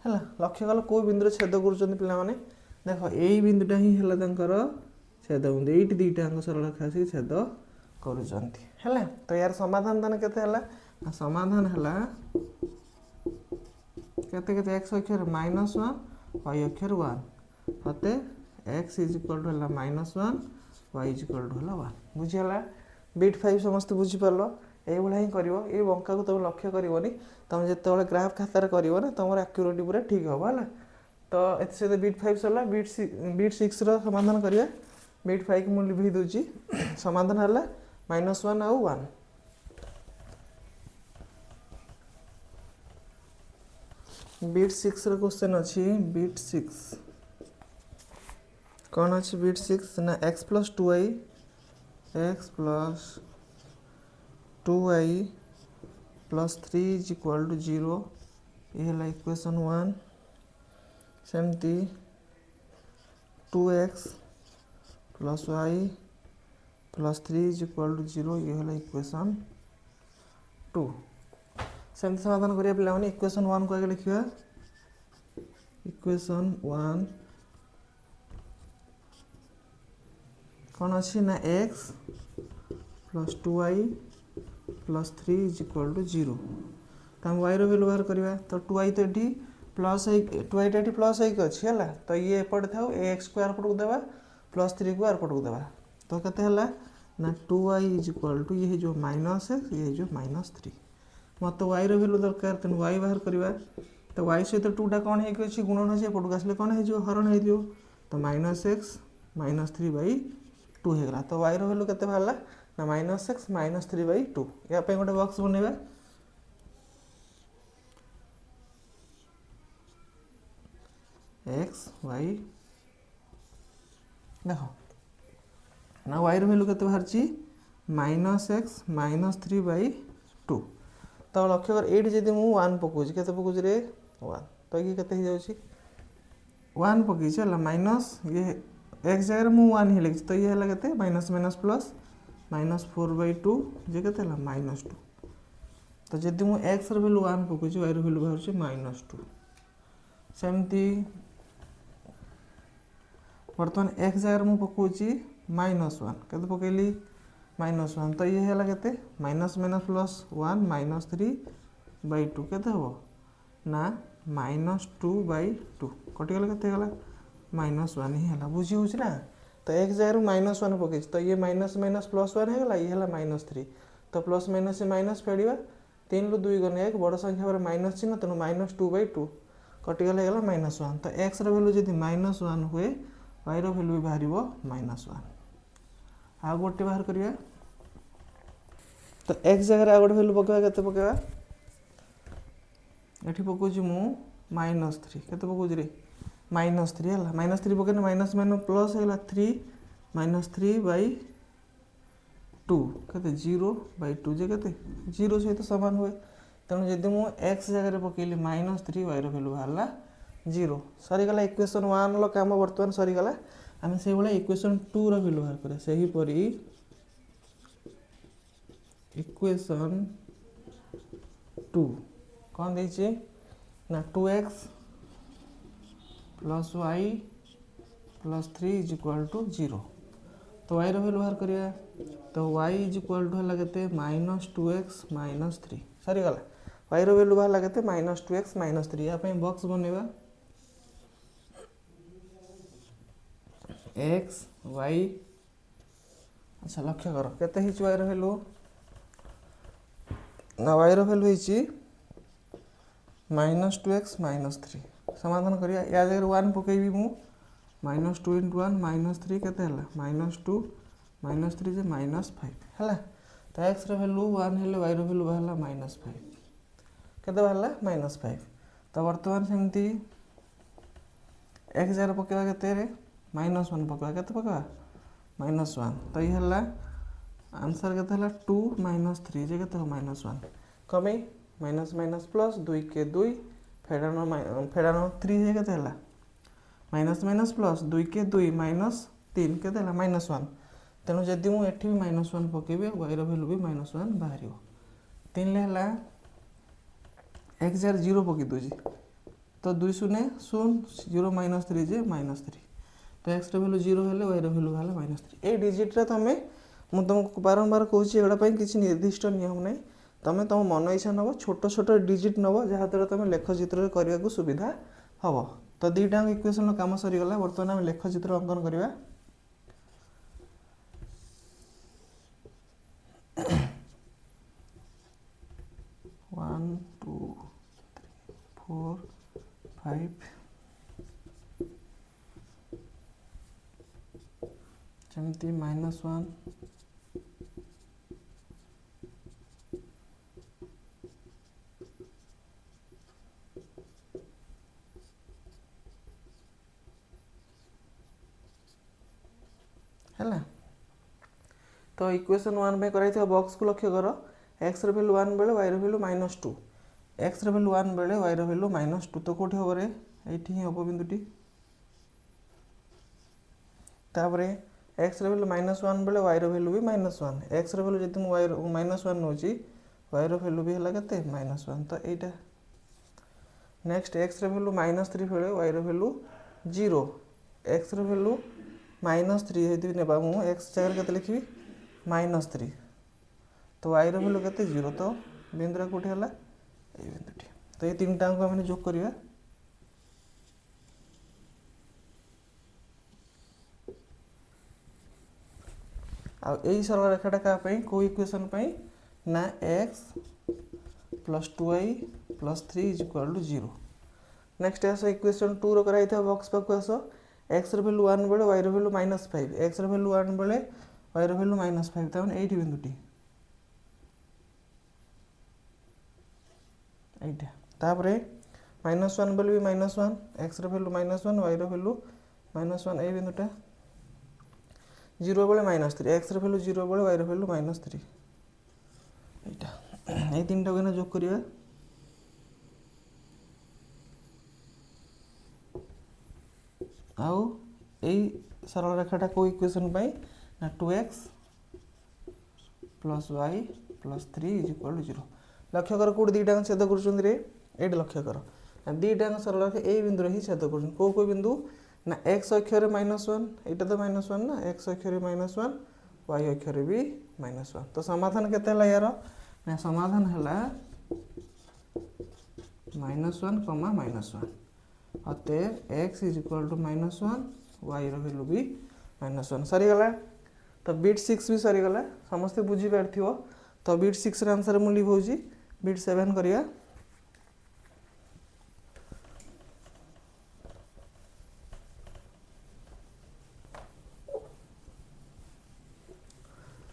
है लक्ष्य कल कौ बिंदु छेद कर पाने देख यही बिंदुटा ही है छेद बिंदु ये 2टा सरल रेखा आसिक छेद कर। तो यार समाधान ताने के समाधान है के एक्स अक्षर -1 वाई अक्षर 1 होते एक्स इज इक्वल टू है -1 वाई इज इक्वल टू है 1। बुझीगला बिट 5 समस्त बुझीपार ये ही कर ये बंका को तुम लक्ष्य करनी तुम जो ग्राफ खातार कर तुम एक्यूरेट पूरा ठीक हम है। तो ये बिट 5 सरला बिट 6 समाधान करिया। बिट 5 को लिभे दूची समाधान है -1 आउ 1। बिट 6 क्वेश्चन अच्छी बिट 6 कौन अच्छी बिट 6 ना x + 2y x + 2y + 3 = 0 ये है इक्वेशन 1। सेमती 2x + y +3 is equal to 0 ये है इक्वेशन 2 सेमती समाधान करिया पिला माने इक्वेशन 1 को आगे लिखिया इक्वेशन 1 कौन अच्छी ना x plus 2y plus 3 is equal to 0 तो हम y वैल्यू बाहर करवा तो 2y तो ये प्लस 2y टा प्लस 1 अच्छी है तो ये एपटे था x को एयरपोर्ट को देवा प्लस 3 को एयरपोर्ट को देवा तो केते हला ना 2y इज इक्वाल टू ये जो माइनस x ये जो -3 मत y वैल्यू दरकार तेन y बाहर करवा तो y सहित 2 टा कौन है कि गुणन हो एपट को आसले कौन है हरण हो तो -x -3/2 होगा तो y वैल्यू केते बाहरला ना -x -3/2 या पे गोटे बॉक्स बनेबा x y देखो ना y वैल्यू केते बाहरची -x -3/2 तो लक्ष्य कर एट जदि मु 1 पकोजी केते पकोजी रे 1 तो ये केते हो जाउची 1 पकी चला माइनस ये x जगह मु 1 ही लिखि तो ये हला केते माइनस माइनस प्लस -4/2 जे केते हला -2 तो जदि मु x र वैल्यू 1 पकोजी y र वैल्यू बाहरची -2 सेमती बर्तमान x जगह मु पकोची -1 केते पकेली -1 तो ये हला केते माइनस माइनस प्लस 1 -3/2 केते हो ना -2/2 कटिगला केते गला -1 ही हला बुझी होछ ना तो x जगह -1 पके तो ये माइनस माइनस प्लस 1 है गला ये हला -3 तो प्लस माइनस से माइनस फेडिबा 3 रु 2 गने एक बड़ संख्या पर माइनस चिन्ह तनो -2/2 कटिगला गला -1 तो x र वैल्यू जदि -1 हुए y र वैल्यू बाहरिबो -1 आ गोटे बाहर करिया तो x जगह आ गोटे वैल्यू पकेबा केते पकेबा एठी पकोजी मु -3 केते पकोजी रे -3 हला -3 पकेने माइनस माइनस प्लस हैला 3 -3/2 केते 0/2 जे केते 0 सहित समान हुए तेणु जदि मु x जगह पकेली -3 y र वैल्यू बाहरला 0 सरी गला इक्वेशन 1 लो काम वर्तमान सरी गला आमे से बोला इक्वेशन 2 रो वैल्यू बाहर करे सही परी इक्वेशन 2 कौन देछि ना 2x plus y plus 3 is equal to 0 तो y रो वैल्यू बाहर करिया तो y इज इक्वल टू हला केते -2x -3 सरी गला y रो वैल्यू बाहर लागते -2x -3 या पे बॉक्स बनेबा x y अच्छा लक्ष्य करो केते हिच y रो वैल्यू ना y रो वैल्यू हिची -2x -3 समाधान करिया या जगह 1 पकेबी मु -2 * 1 -3 केते हला -2 -3 जे -5 हला तो x रो वैल्यू 1 हेले y रो वैल्यू बाहरला -5 केते बाहरला -5 तो वर्तमान सेमती x जगह पकेबा केते रे -1 पकेबा केते पकेबा -1 तो ये हला आंसर केते हला 2 -3 जे केते हो -1 कमे माइनस माइनस प्लस 2 के 2 फेडानो 3 जे केते हला माइनस माइनस प्लस 2 के 2 -3 केते हला -1 तेणु जदि मु एठी भी -1 पकेबे y रो वैल्यू भी -1 बाहरियो 3 ले हला x जर 0 पके दोजी तो 2 0 0 -3 जे -3 तो x रो वैल्यू 0 हेले y रो वैल्यू हला -3 ए डिजिट रे तमे मु तुमको बारंबार कहूची एगुड़ा पई किछि निर्दिष्ट नियम नै तमे तुम मन इच्छा नब छोट छोट डिजिट नब जहाँ द्वारा तुम लेखचित्र करने को सुविधा हम तो दुईटा इक्वेशन काम सरीगला बर्तमान आम लेखचित्र अंकन करवा 1 2 3 4 5 जमती -1 है तो इक्वेशन 1 में कराई बॉक्स को लक्ष्य कर x रो वैल्यू 1 बेले y रो वैल्यू -2 x रो वैल्यू 1 बेले y रो वैल्यू -2 तो कोठी होबरे एठी ही होबो बिंदुटी तापरे एक्स भैल्यू -1 बेले वाई भैल्यू भी -1 एक्स भैल्यू जब मुझे वाई -1 नौ वाई भैल्यू भी है के -1 तो यहाँ नेक्स्ट एक्स भैल्यू -3 बेले वाई भैल्यू 0 एक्स भैल्यू -3 यदि नेबा मु एक्स जगह के लिखी -3 तो वाई भैल्यू के 0 तो बिंदुरा कौटी है ये बिंदुटी तो ये तीन टाइम को आम जोग करवा आई सरल रेखाटा क्या को इक्वेशन ना x plus 2y plus 3 is equal to 0 next आस इक्वेशन 2 रही बक्स पाक आस एक्स भैल्यू 1 बेले वाई भैल्यू -5 एक्स भैल्यू 1 बेले वाई भैल्यू -5 तो ये बिंदुटी यहाँ -1 बेले भी -1 एक्स भैल्यू -1 वाई भैल्यू -1 ये बिंदुटा 0 बेले -3 एक्स भैल्यू 0 बेले वाई भैल्यू -3 यहाँ ये तीन टाक जोग करवा आउ यही सरल रेखाटा को इक्वेशन ना 2x plus y plus 3 is equal to 0 लक्ष्य कर कौट दुईटा छेद कर ये लक्ष्य कर दुईटा सरल रेखा यही बिंदु ही छेद कर कौ बिंदु ना एक्स अक्षर -1 यहाँ तो -1 ना एक्स अक्षर -1 वाई अक्षर भी -1 तो समाधान केते यार ना समाधान है -1, अतएव x is equal to -1 y value भी -1 सरीगला तो बीट 6 भी सरीगला समस्ते बुझीपार तो बीट 6 आंसर मुझे लिखी बीट 7 करिया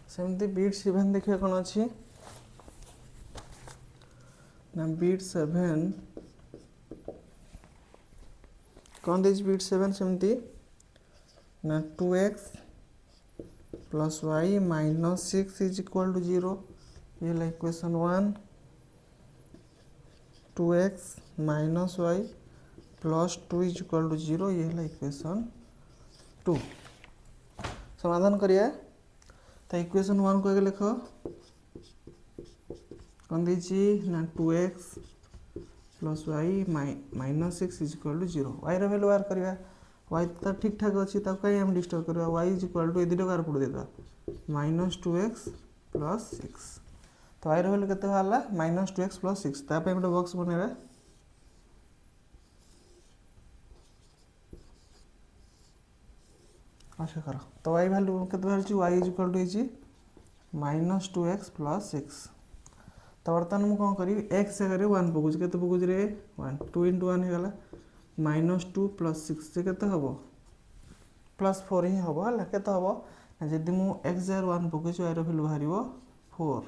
सेमती बीट 7 देखिए कौन अच्छी ना बीट 7 कौन दे बीट 7 सेमती ना 2x plus Y -6 is equal to 0 ये ला equation 1 2x minus Y plus 2 is equal to 0 ये ला इक्वेशन 2 समाधान करिया तो इक्वेशन 1 को लिख कौन दीची ना 2x plus Y -6 is equal to 0 y value बाहर करवा वाई तो ठीक ठाक अच्छी कहीं हम डिस्टर्ब करवा वाई इज इक्वल टू ये दुटा बाहर पड़ देता -2x प्लस 6 तो वाई भैल्यू के -2x प्लस 6 ताप गोटे बॉक्स बनवा अच्छा कर तो वाई भैल्यू के बाहर y is equal to -2x plus 6 तो बर्तमान मुझे कौन करी एक्स जगह 1 पकाऊँ के पकाऊँ 1 2 इंटू 1 होगा -2 प्लस 6 से के हम +4 ही हम है के हम जदि मुझे एक्स जगह 1 पकाई वाई भैल्यू बाहर 4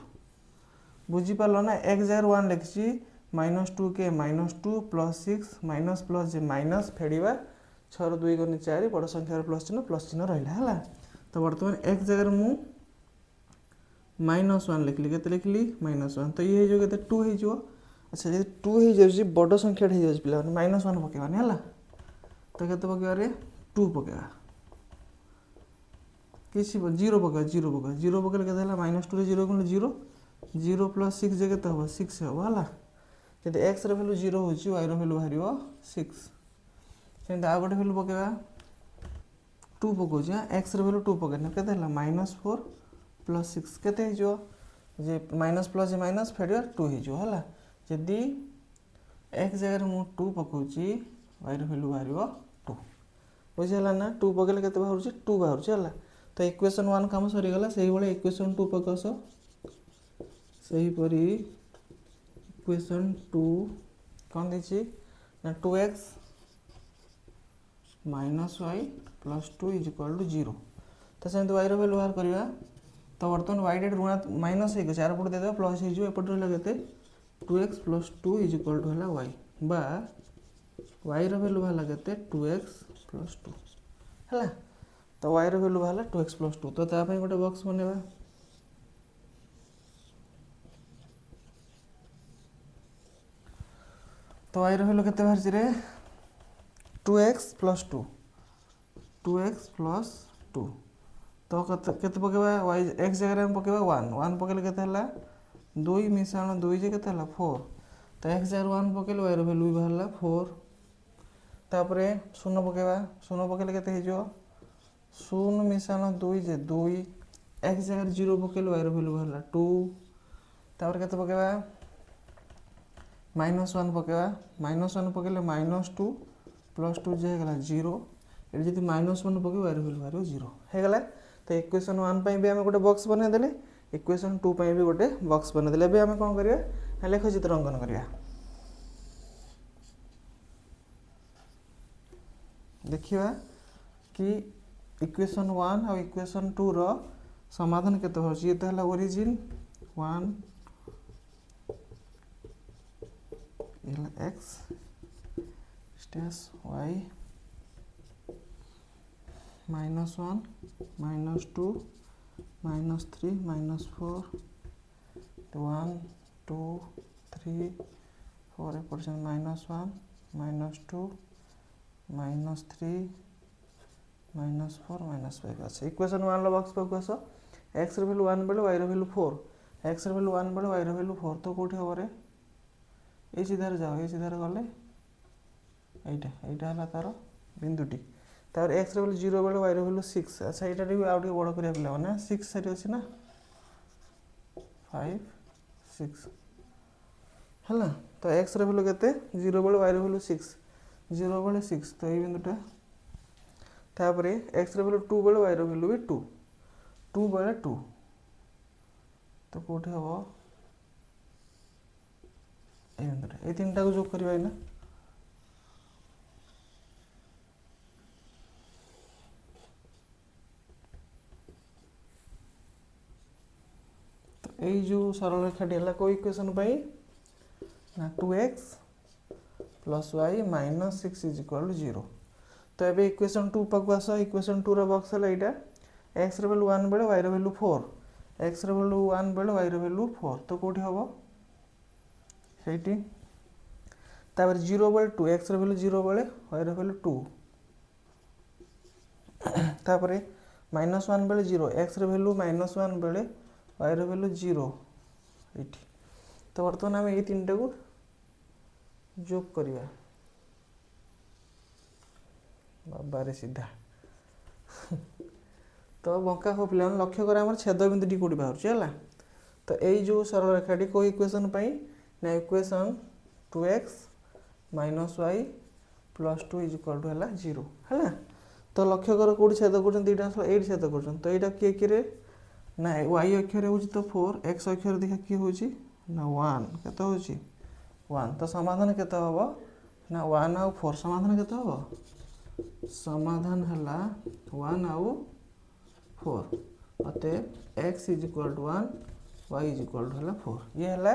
बुझीपार ना एक्स जगह 1 लिखी -2 के -2 प्लस 6 माइनस प्लस जे माइनस फेड़ा 6 2 गुणी 4 बड़ संख्यार प्लस चिन्ह रहा है तो बर्तमान एक्स जगह मुझे -1 लिखली के लिखली -1 तो ये जो के 2 हो अच्छा जब 2 हो जाए बड़ संख्या हो जाए पिला -1 पकेबानी है तो के पकेबारे 2 पकेबा किसी 0 पकेबा 0 पकेबा 0 पकेले के -2 0 गुण 0 0 प्लस 6 जे के हम 6 हम है जब एक्स भैल्यू 0 हो वाई भैल्यू बाहर 6 सेमती आ गए भैल्यू पकेबा 2 पकाऊँ एक्स भैल्यू 2 पकेना के -4 प्लस 6 के जे माइनस प्लस जे माइनस फेड़ 2 है जदि एक्स जगह मुझे 2 पकाऊँ वाई भैल्यू बाहर 2 बुझीगला ना 2 पकेले के बाहर 2 बाहर है तो इक्वेशन 1 काम सरीगला से भाई इक्वेशन 2 पकाश सेहीपरी इक्वेशन 2 कौन दीची ना 2x minus Y plus 2 is equal to 0 तो सेमती वाई भैल्यू बाहर करवा तो बर्तमान वाई डेट ऋण माइनस हो चार पट देदेव प्लस होपट रहा के 2x plus 2 is equal to है वाई बा वाई भैल्यू बाहर के 2x प्लस 2 है तो वाई भैल्यू बाहर 2x प्लस 2 तो ताप गोटे बॉक्स बनवा तो वाई भैल्यू के बाहर 2x प्लस 2 2x प्लस 2 तो केते पकेबा y x जगह हम पकेबा 1 1 पकेले केते हला 2 मिसाण 2 जे केते हला 4 तो x जगह 1 पकेले y रो वैल्यू बाहरला 4 तापरे 0 पकेबा 0 पकेले केते हे जो 0 मिसाण 2 जे 2 x जगह 0 पकेले y रो वैल्यू बाहरला 2 तापरे केते पकेबा -1 पकेबा -1 पकेले -2 +2 जे गला 0 एडी जति -1 पके y रो वैल्यू बाहर 0 हे गला तो इक्वेशन 1 पई भी हम गोटे बॉक्स बना देले इक्वेशन 2 पई भी गोटे बॉक्स बना देले बे हम कोन करिया लेख चित्र अंकन करिया देखिबा कि इक्वेशन 1 और इक्वेशन 2 रो समाधान केते होची ये तो हला ओरिजिन 1 x स्टेस y -1 -2 -3 -4 1 2 3 4 -1 -2 -3 -4 -5 अच्छा इक्वेशन 1 लो बॉक्स पर को आसो x रो वैल्यू 1 बेले y रो वैल्यू 4 x रो वैल्यू 1 बेले y रो वैल्यू 4 तो कोठी हबो रे ए सीधार जाओ ए सीधार गले एटा एटा हला तार बिंदुटी तार x रो वैल्यू 0 बेले y रो वैल्यू 6 अच्छा एटा भी आउट बड़ करिया पिला ना 6 सरी अछि ना 5 6 हला तो x रो वैल्यू केते 0 बेले y रो वैल्यू 6 0 बेले 6 तो ए बिंदुटा तापरे x रो वैल्यू 2 बेले y रो वैल्यू भी 2 2 बेले 2 तो कोठी हबो ए बिंदुटा ए तीनटा को जोग करबा ना तो ए जो सरल रेखा डी हला को इक्वेशन पई ना 2x + y - 6 = 0 तो एबे इक्वेशन 2 पक आसो इक्वेशन 2 रो बॉक्स हला एटा x रो वैल्यू 1 बेले y रो वैल्यू 4 x रो वैल्यू 1 बेले y रो वैल्यू 4 तो कोठी हबो सेठी तापर 0 बेले 2 x रो वैल्यू 0 बेले y रो वैल्यू 2 तापर -1 बेले 0 x रो वैल्यू -1 बेले y रो वैल्यू 0 एठी तो वर्तमान हम ए तीनटा को जोग करिया बाबा रे सीधा तो बंका हो पिला लक्ष्य कर हमर छेद बिंदुटी कोडी बाहर छला तो ए जो सरल रेखाटी को इक्वेशन पई ना इक्वेशन 2x - y + 2 = हला 0 हला तो लक्ष्य कर कोडी छेद करछन दीटा 8 छेद करछन तो एटा के के रे ना y अक्षर होची तो 4 x अक्षर देखा की होची ना 1 केते होची 1 तो समाधान केते हबो ना 1 और 4 समाधान केते हबो समाधान हला 1 और 4 अते x = 1 y = हला 4 ये हला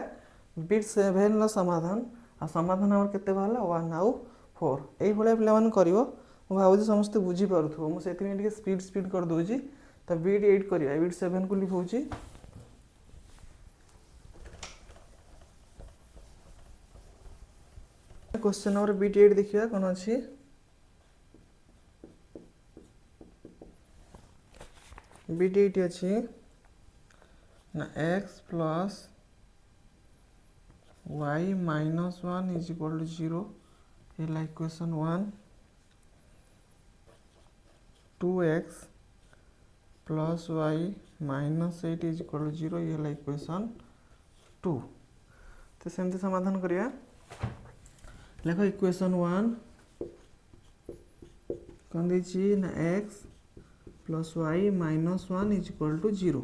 बिट 7 ला समाधान आ समाधान हमर केते भाला 1 और 4 एई भले पिला मान करिवो मु भाबुजी समस्त बुझी पारुथबो मु सेति में ଟିକେ स्पीड कर दोजी तो बिट 8 करिया बिट 7 को लिखौची क्वेश्चन नंबर बिट 8 देखिया कोन अछि बिट 8 अछि ना x + y - 1 = 0 है इक्वेशन 1 2x + y - 8 = 0 ये है इक्वेशन 2 तो सेमते समाधान करिया देखो इक्वेशन 1 कौन दीची ना x + y - 1 = 0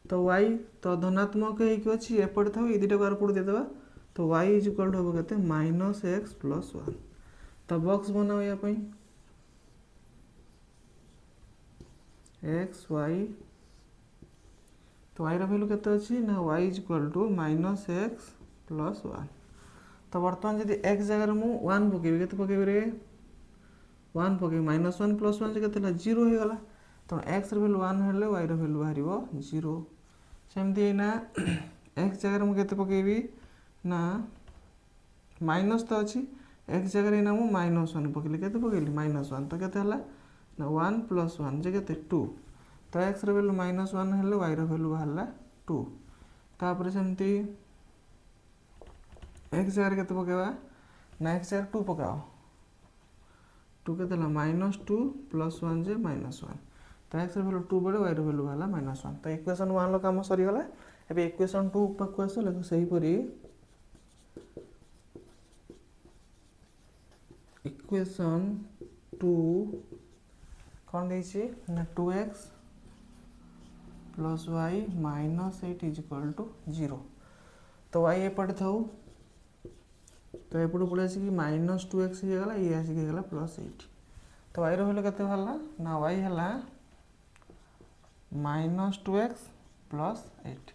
तो y तो धनात्मक है कि अछि एपड़ था ए दिटा बार पड़ दे देबा तो y = होबो केते -x + 1 तो बॉक्स बनाओ या पई x y तो y रो वैल्यू केते अछि ना y = -x + 1 तो वर्तमान यदि x जगह मु 1 पकेबी केते पकेबी रे 1 पकेबी -1 + 1 केते ला 0 हे गला तो x रो वैल्यू 1 हेले y रो वैल्यू बाहरिबो 0 सेमती ना x जगह मु केते पकेबी ना माइनस तो अछि x जगह ना मु -1 पकेली केते पकेली -1 तो केते हला ना 1 + 1 जे केते 2 तो एक्स वैल्यू -1 हेल्ले वाई वैल्यू बाहर 2 तापर सेमती एक्स जगह के पकेबा ना एक्स जगह 2 पकाओ 2 के -2 + 1 जे -1 तो एक्स वैल्यू 2 बेले वाई वैल्यू बाहर -1 तो इक्वेशन 1 काम सरीगला एबे इक्वेशन 2 पाक आस लेख सही परी इक्वेशन 2 कौन देछि ना 2x + y -8 = 0 तो y एपटे था तो एपटू पड़े आसिक -2x होगा ये आसिक होगा +8 तो y वैल्यू केते बाहरला ना y है -2x + 8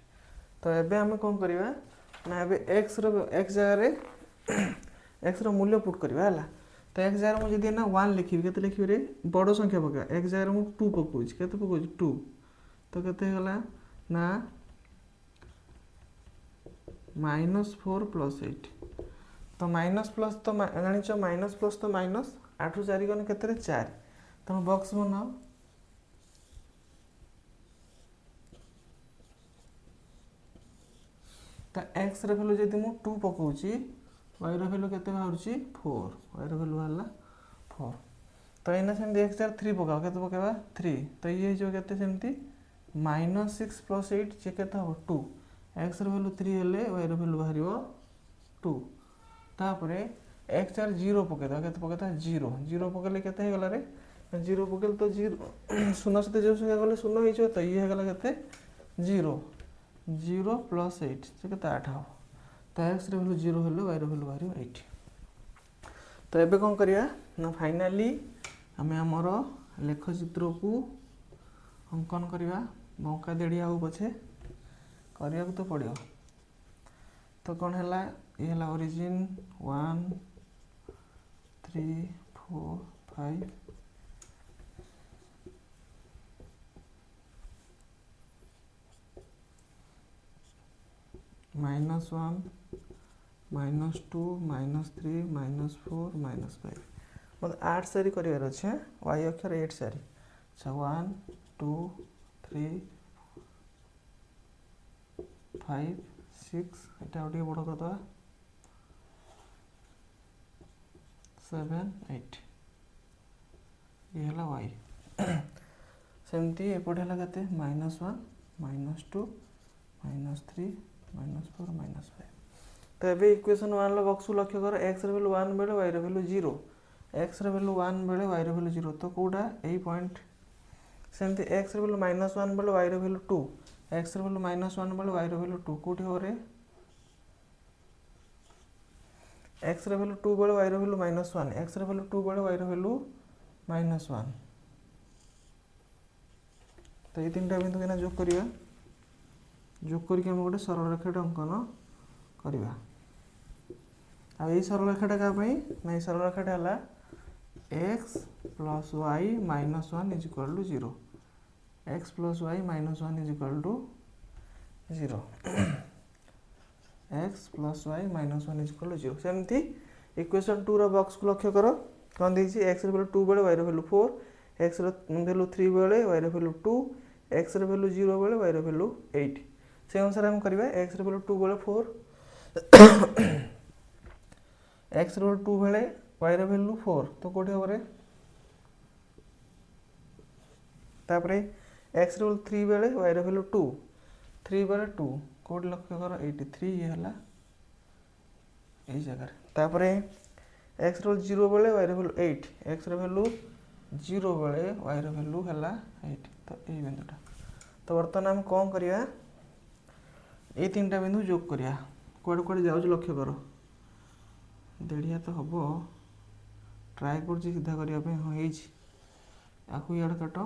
तो एबे आम कौन करवा ना एबे x जगह x मूल्य पुट करवा है तो x जगह मुझे जब ना 1 लिखी के लिखी रे बड़ संख्या पका x जगह मुझे 2 पकाऊँ के पकाऊँ 2 तो केते गला ना -4 + 8 तो माइनस प्लस तो जानिच माइनस प्लस तो माइनस 8 ରୁ 4 गने केते 4 तेणु बॉक्स बनाओ तो एक्स वैल्यू जब मुझे 2 पकाऊँगी वाई वैल्यू केते बाहर 4 वाई वैल्यू बाहर 4 तो यहाँ सेमती एक्स जगह 3 पकाओ के पकेबा 3 तो ये जो केते सेमती -6 + 8 जे केते हम 2 एक्स वैल्यू 3 हेले वाई वैल्यू बाहर 2 तापरे एक्स जगह 0 पकेदा के पकेदा 0 0 पकेले केते हे गला रे 0 पकेले तो 0 शून्य सहित जो संख्या गले शून्य हो तो ये गला केते 0 0 + 8 से केते 8 हो तो एक्स वैल्यू 0 हेले वाई वैल्यू बाहर 8 तो एबे कौन करिया ना फाइनली आमे हमर लेख चित्र को अंकन करिया मौका देड़िया हो पछे करिया तो पड़ियो तो कौन है ये है ओरिजिन 1 3 4 5 -1 -2 -3 -4 -5 मतलब 8 सारी करार अच्छे वाई अक्षर 8 सारी अच्छा 1 2 3 5 6 एटा गोटे बड़ करदे 7 8 ये है वाई सेमती एपटे है केते -1 -2 -3 -4 -5 तो ये इक्वेशन 1 बक्स लक्ष्य कर एक्स वैल्यू 1 बेले वाई वैल्यू 0 एक्स वैल्यू 1 बेले वाई वैल्यू 0 तो कौटा यही पॉइंट सेमती एक्स वैल्यू -1 बेले वाई वैल्यू 2 एक्स वैल्यू -1 बेले वाई वैल्यू 2 कौटी हो रे एक्स वैल्यू 2 बेले वाई वैल्यू -1 एक्स वैल्यू 2 बेले वाई वैल्यू -1 तो ये तीन बिंदु के जोग करिया जोग करके हम गोटे सरल रेखाटे अंकन करवा आ ये सरल रेखाटा क्या ना ये सरल रेखाटा है x + y - 1 = 0 x + y - 1 = 0 x + y - 1 = 0 सेमती इक्वेशन 2 रो बॉक्स को लक्ष्य करो कौन देछि x वैल्यू 2 बेले y वैल्यू 4 x वैल्यू 3 बेले y वैल्यू 2 x वैल्यू 0 बेले y वैल्यू 8 से अनुसार हम करबा x वैल्यू 2 बेले 4 x वैल्यू 2 बेले y वैल्यू 4 तो कोठी होरे तापरे x वैल्यू 3 बेले y वैल्यू 2 3 बेले 2 कोठी लक्ष्य कर 83 ये हला ए जगह तापरे x वैल्यू 0 बेले y वैल्यू 8 x वैल्यू 0 बेले y वैल्यू हला 8 तो ए बिंदुटा तो वर्तमान हम कौन करिया ये तीनटा बिंदु जोग करिया कुआडे कुआडे जाउछ लक्ष्य करो देड़िया तो हम ट्राए कर सीधा करने हाँ हो इे काट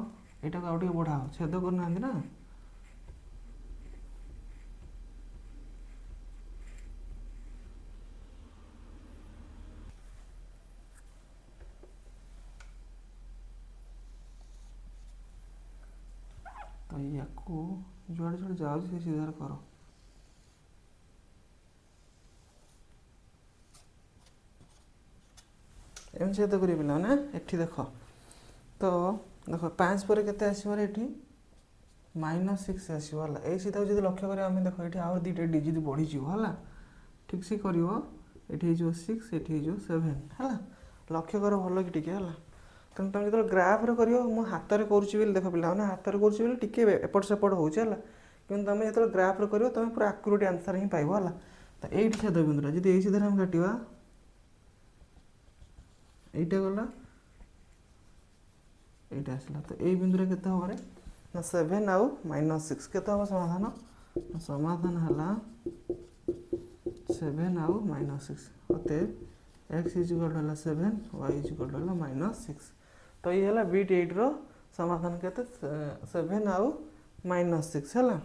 यहाँ आउ बढ़ाओ छेद करना ना तो या जुआड़े जुआड़े जाओ सीधा कर एम छेद कर ना एठी देख तो देख 5 पर केते आसीबार एठी -6 आसो है ये सीधा जो लक्ष्य करें आम देख ये आउ दुटा डिजिट बढ़ी है ठीक से कर ये 6 ये 7 है लक्ष्य कर भल कि टे है तेणु तुम जो ग्राफ्रे कर हाथ में करुँच देख पे हाथ में करुँच एपट सेपट हो कि तुम जो ग्राफ्रे कर तुम पूरा आक्यूरेट आंसर ही पाइब है तो ये छेद बिंदुटा जी ये सीधार आम काटा এইটা গলা এইটা আসলা তো এই বিন্দুরে কেতে হবে না 7 আউ -6 কেতে হবে সমাধান সমাধান হলা 7 আউ -6 অতএব x इक्वल हला 7 y इक्वल हला -6 तो ये हला बिट 8 रो समाधान केते 7 आउ -6 हला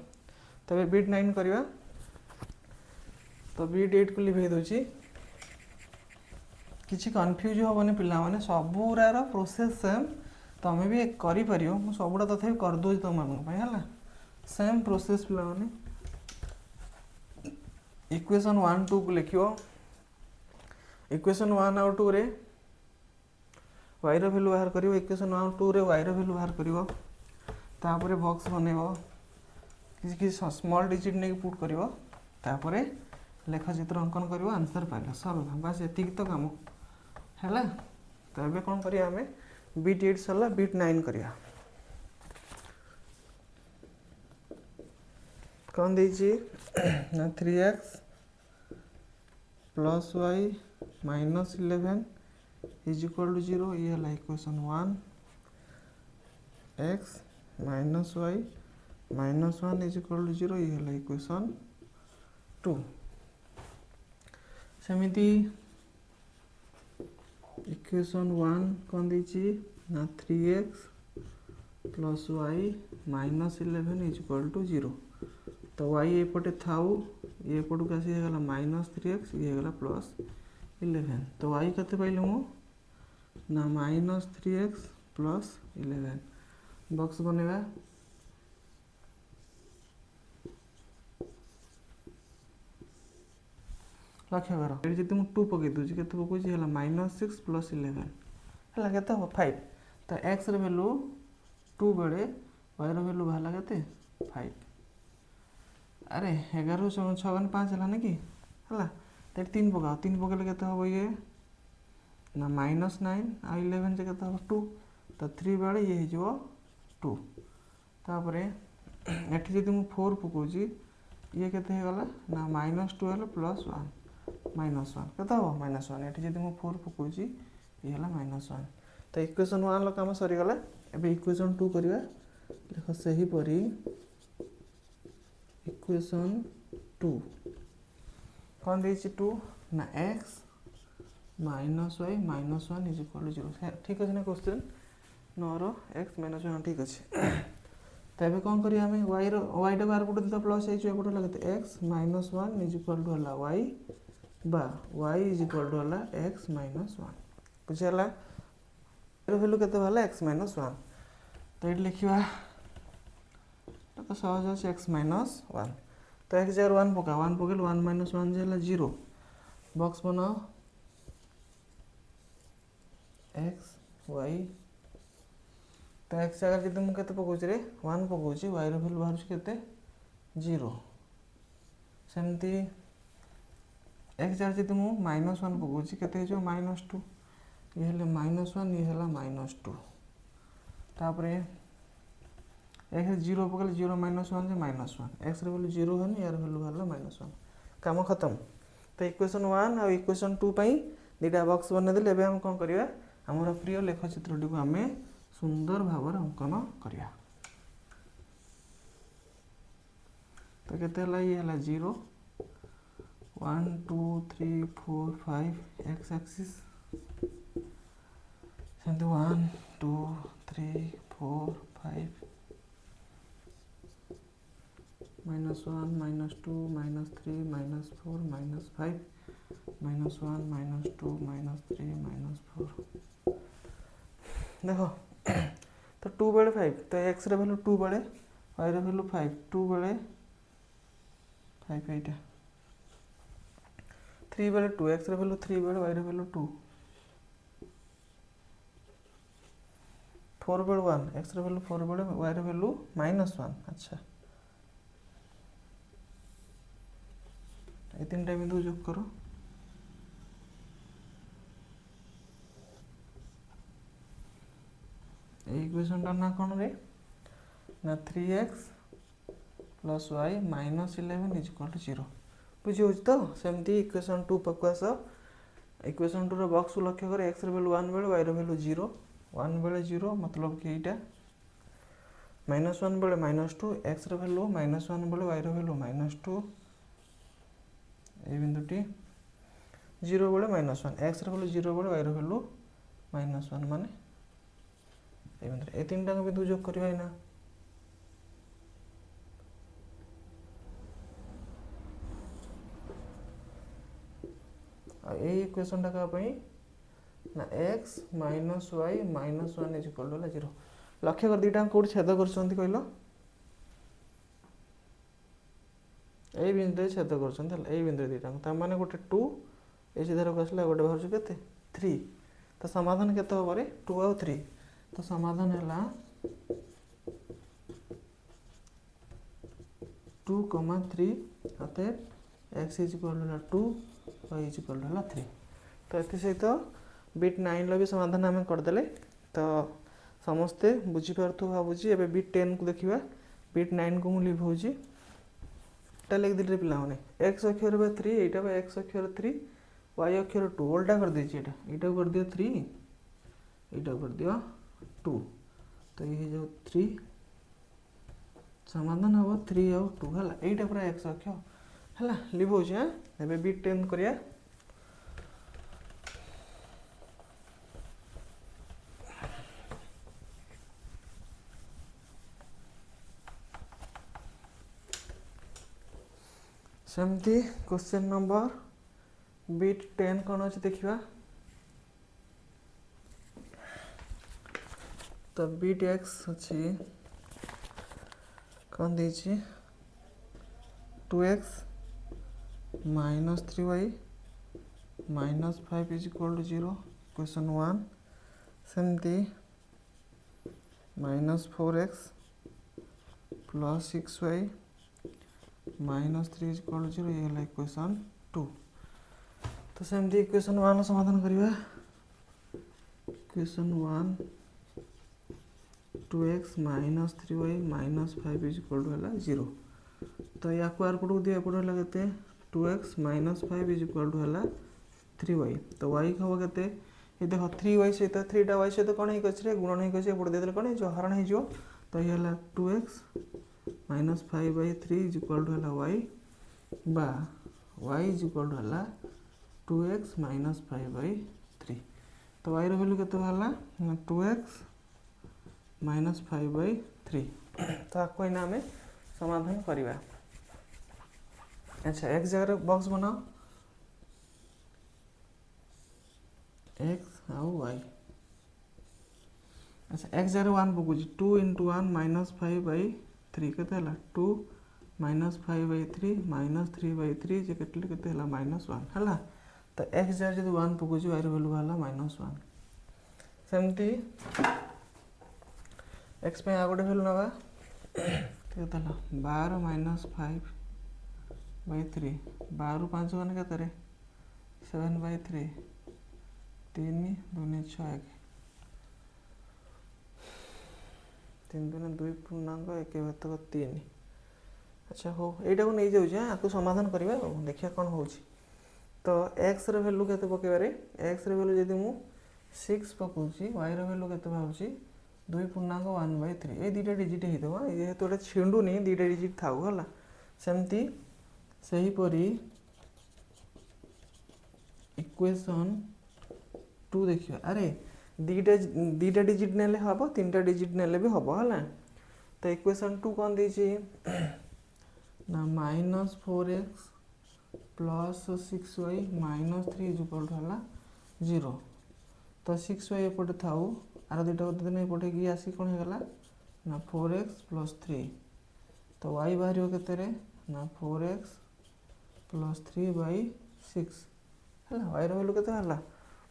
तबे बिट 9 करबा तो बिट 8 को लिखै दोची किसी कन्फ्यूज हेनी पाने सबूरार प्रोसेस सेम तुम्हें भी कर सबुटा तथा करदे तुम है सेम प्रोसेस पे इक्वेशन 1 2 को लिख इक्वेशन 1 आउ 2 रे y रो वैल्यू बाहर कर इक्वेशन 1 2 रे y रो वैल्यू बाहर कर बॉक्स बनइब किसी स्मॉल डिजिट नहीं पुट कर लेख चित्र अंकन कर आंसर पाइल सरला बस ये तो कम है तो ये कौन करिया आमे बिट 8 सरला बिट 9 करिया कौन देछि ना 3x plus y minus 11 is equal to 0 ये है equation 1 x minus y minus 1 is equal to 0 ये है इक्वेशन 2 सेमिति इक्वेशन 1 कौन देछि ना 3x plus y minus 11 is equal to 0 तो y एपटे थाउ ये एपट को आसी गला माइनस 3x ये गला प्लस 11 तो y कते पाइल मु ना माइनस 3x प्लस 11 बॉक्स बनेगा लक्ष्य कर ये जी मुझे 2 पकई दूसरी के पकाऊँ है -6 प्लस 11 है के 5 तो x वैल्यू 2 बेले y वैल्यू बाहर के 5 अरे 11 6 5 है ना कि है तो 3 पकाओ 3 पकड़े के हम ये ना -9 आ 11 से के 2 तो 3 बेले ये हो 2 तापर ये जी मुझे 4 पकाऊँ ये के गला ना -12 प्लस 1 -1 के -1 ये जी मुझे 4 पकाऊँ ये है -1 तो इक्वेशन 1 काम सरीगला एबे इक्वेशन 2 करवा देख से ही परी इक्वेशन 2 कौन देछि 2 ना x minus y minus 1 is equal to 0 ठीक अच्छे ना क्वेश्चन नोर x माइनस 1 ठीक अच्छे तो ये कौन करिया हमें y रो y टा बाहर पटे तो प्लस है एपटे लगे x minus 1 is equal to हला y बा y इज इक्वल टू हला x माइनस 1 बुझला वैल्यू केते हला x माइनस 1 तो ये लिखा तो सहज अच्छे x माइनस 1 तो x जगह 1 पका 1 पकड़ 1 माइनस 1 जो 0 बॉक्स बनाओ x y तो x जगह जी मुझे पकाऊँ रे 1 पकाऊँ y वैल्यू बाहर के 0 सेमती x जगह जी मुझे -1 पकाऊँ के -2 ये है -1 ये है -2 तापर x 0 पकड़ 0 -1 से -1 x वैल्यू 0 है यार वैल्यू बाहर -1 काम खत्म तो इक्वेशन 1 और इक्वेशन 2 दुटा बॉक्स बनईदे एवं हम कौन करवा आमर प्रिय लेखचित्रटी को आम सुंदर भाव अंकन करवा तो केते ये है 0 1 2 3 4 5 x एक्सिस 1 2 3 4 5 -1 -2 -3 -4 -5 -1 -2 -3 -4 देखो तो 2 बेले 5 तो x रे वैल्यू 2 बेले y रे वैल्यू 5 2 बेले 5 एटा 3 बेले 2 x रे वैल्यू 3 बेले y रे वैल्यू 2 4 बेलू 1 एक्स वैल्यू 4 बेले वाई वैल्यू -1। अच्छा ये 3टा बिंदु जोग करो। इक्वेशन ना कौन रे ना 3x प्लस वाई -11 इज 0 बुझी हो तो सेमती इक्वेशन 2 पाक आस। इक्वेशन 2 बॉक्स को लक्ष्य कर एक्स वैल्यू 1 बेले वाई वैल्यू 0 1 बेले 0 मतलब कि यहाँ -1 बेले -2 एक्स वैल्यू -1 बेले वाई वैल्यू -2 ये बिंदुटी 0 बेले -1 एक्स वैल्यू 0 बेले वाई वैल्यू -1 माने ये बिंदु ए 3टा बिंदु जोग करबा ना ये इक्वेशन टा का पई ना x - y -1 is equal to 0 लक्ष्य कर दीटा कोड छेद करछंती कहलो ए बिंदु छेद करछंती ए बिंदु दीटा त माने गोटे 2 ए सीधा को आसला गोटे बाहर केते 3 तो समाधान केते हो रे 2 और 3 तो समाधान हैला 2, 3 अते x is equal to 2 y is equal to 3 तो एथि सहित बिट 9 लो भी समाधान आम करदे तो समस्ते बुझीपार भावुँ एवं बिट 10 को देखा बिट 9 को मुझे लिभाऊँ लिखिदे पे एक्स अक्षर 3 यहाँ एक्स अक्षर 3 वाई अक्षर 2 ओल्टा कर देती यहाँ कर दियो 3 यहाँ कर दियो 2 तो ये जो 3 समाधान हम 3 और 2 है यहाँ पूरा एक्स अक्ष है लिभाऊँ हाँ एवं बिट 10 करिया सेमती क्वेश्चन नंबर बिट 10 कौन अच्छे देखा तो बिट एक्स अच्छी कौन दीची 2x -3y -5 is equal to 0 question 1 सेमती -4x plus 6y -3 is equal to 0 ये है इक्वेशन 2 तो सेमती इक्वेशन 1 समाधान करिवा equation 1 2x -3y -5 is equal to है 0 तो या आर पटू दिया एपट है के 2x -5 इज इक्वल टू है 3y तो y हम के ये देख 3y सहित 3टा y सहित कौन है गुणन होपट देते कौन हो हरण हो तो ये है 2x -5/3 इज इक्वल टू है y बा y इज इक्वल टू है 2x -5/3 तो y वैल्यू के बाहर 2x -5/3 तो आपको आम समाधान करवा। अच्छा x जगह बॉक्स बनाओ x आउ y अच्छा x जगह 1 पकड़ 2 × 1 -5/3 के 2 -5/3 -3/3 जे के -1 है तो x जगह जो 1 पकड़ y वैल्यू है -1 सेमती एक्स पे आ गोटे वैल्यू नवा के 12 -5/3 12 5 मान के 7/3 3 2 6 1 3 2 2 पूर्णांक 1 भातक 3 अच्छा हो यहाँ को नहीं जाऊँ आपको समाधान करवा देखिए कौन हो तो एक्स वैल्यू के पकेबारे एक्स वैल्यू जब मुझे 6 पकाऊँगी वाई वैल्यू के भावुँ 2.1/3 ये 2टा डिजिट हो जेहेतु गोटे छिंडुनी 2टा डिजिट थाऊ है सेमती सहीपरी इक्वेशन 2 देखिए अरे 2टा डिजिट नेले हम 3टा डिजिट नेले भी हम है तो इक्वेशन 2 कौन दीची ना -4x plus 6y -3 is equal to है 0 तो 6y एपटे थाऊ आर 2टा दिन एपटे कि आसी कौन होगा ना 4x + 3 तो y बाहर के ना 4x + 3/6 है y वैल्यू के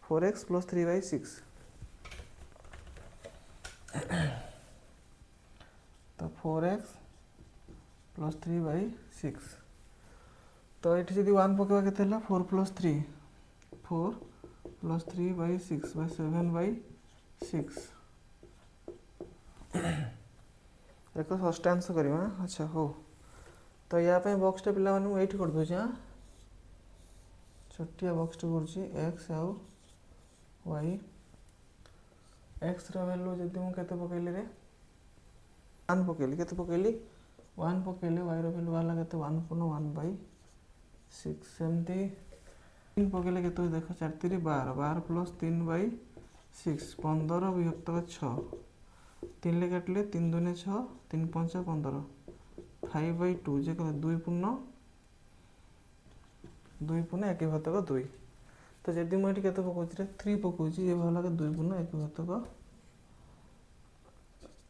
4x + 3/6 तो 4x प्लस 3/6 तो ये जी 1 पकेवा के 4 + 3 4 + 3/6 7/6 देख षष्ठांश करवा। अच्छा हो तो या बक्सटा पिला ये कर दूचे हाँ छोटिया बक्सटा कर एक्स आउ वाई एक्स रैल्यू जब मुझे पकईली रे 1 पकईली के पकईली 1 पकईली वाई रैल्यू बाहर के 1/6 सेमती 3 पकईले के देख 4 3 12 12 + 3/6 15 विभक्त 6 3 ले काटिले 3 2 6 3 5 15 5/2 जे कह 2 पूर्ण 2 पूर्ण 1 विभक्त 2 तो जदि मुझे के पकाऊँ 3 पकाऊँ ये भल लगे 2 पूर्ण 1 विभक्त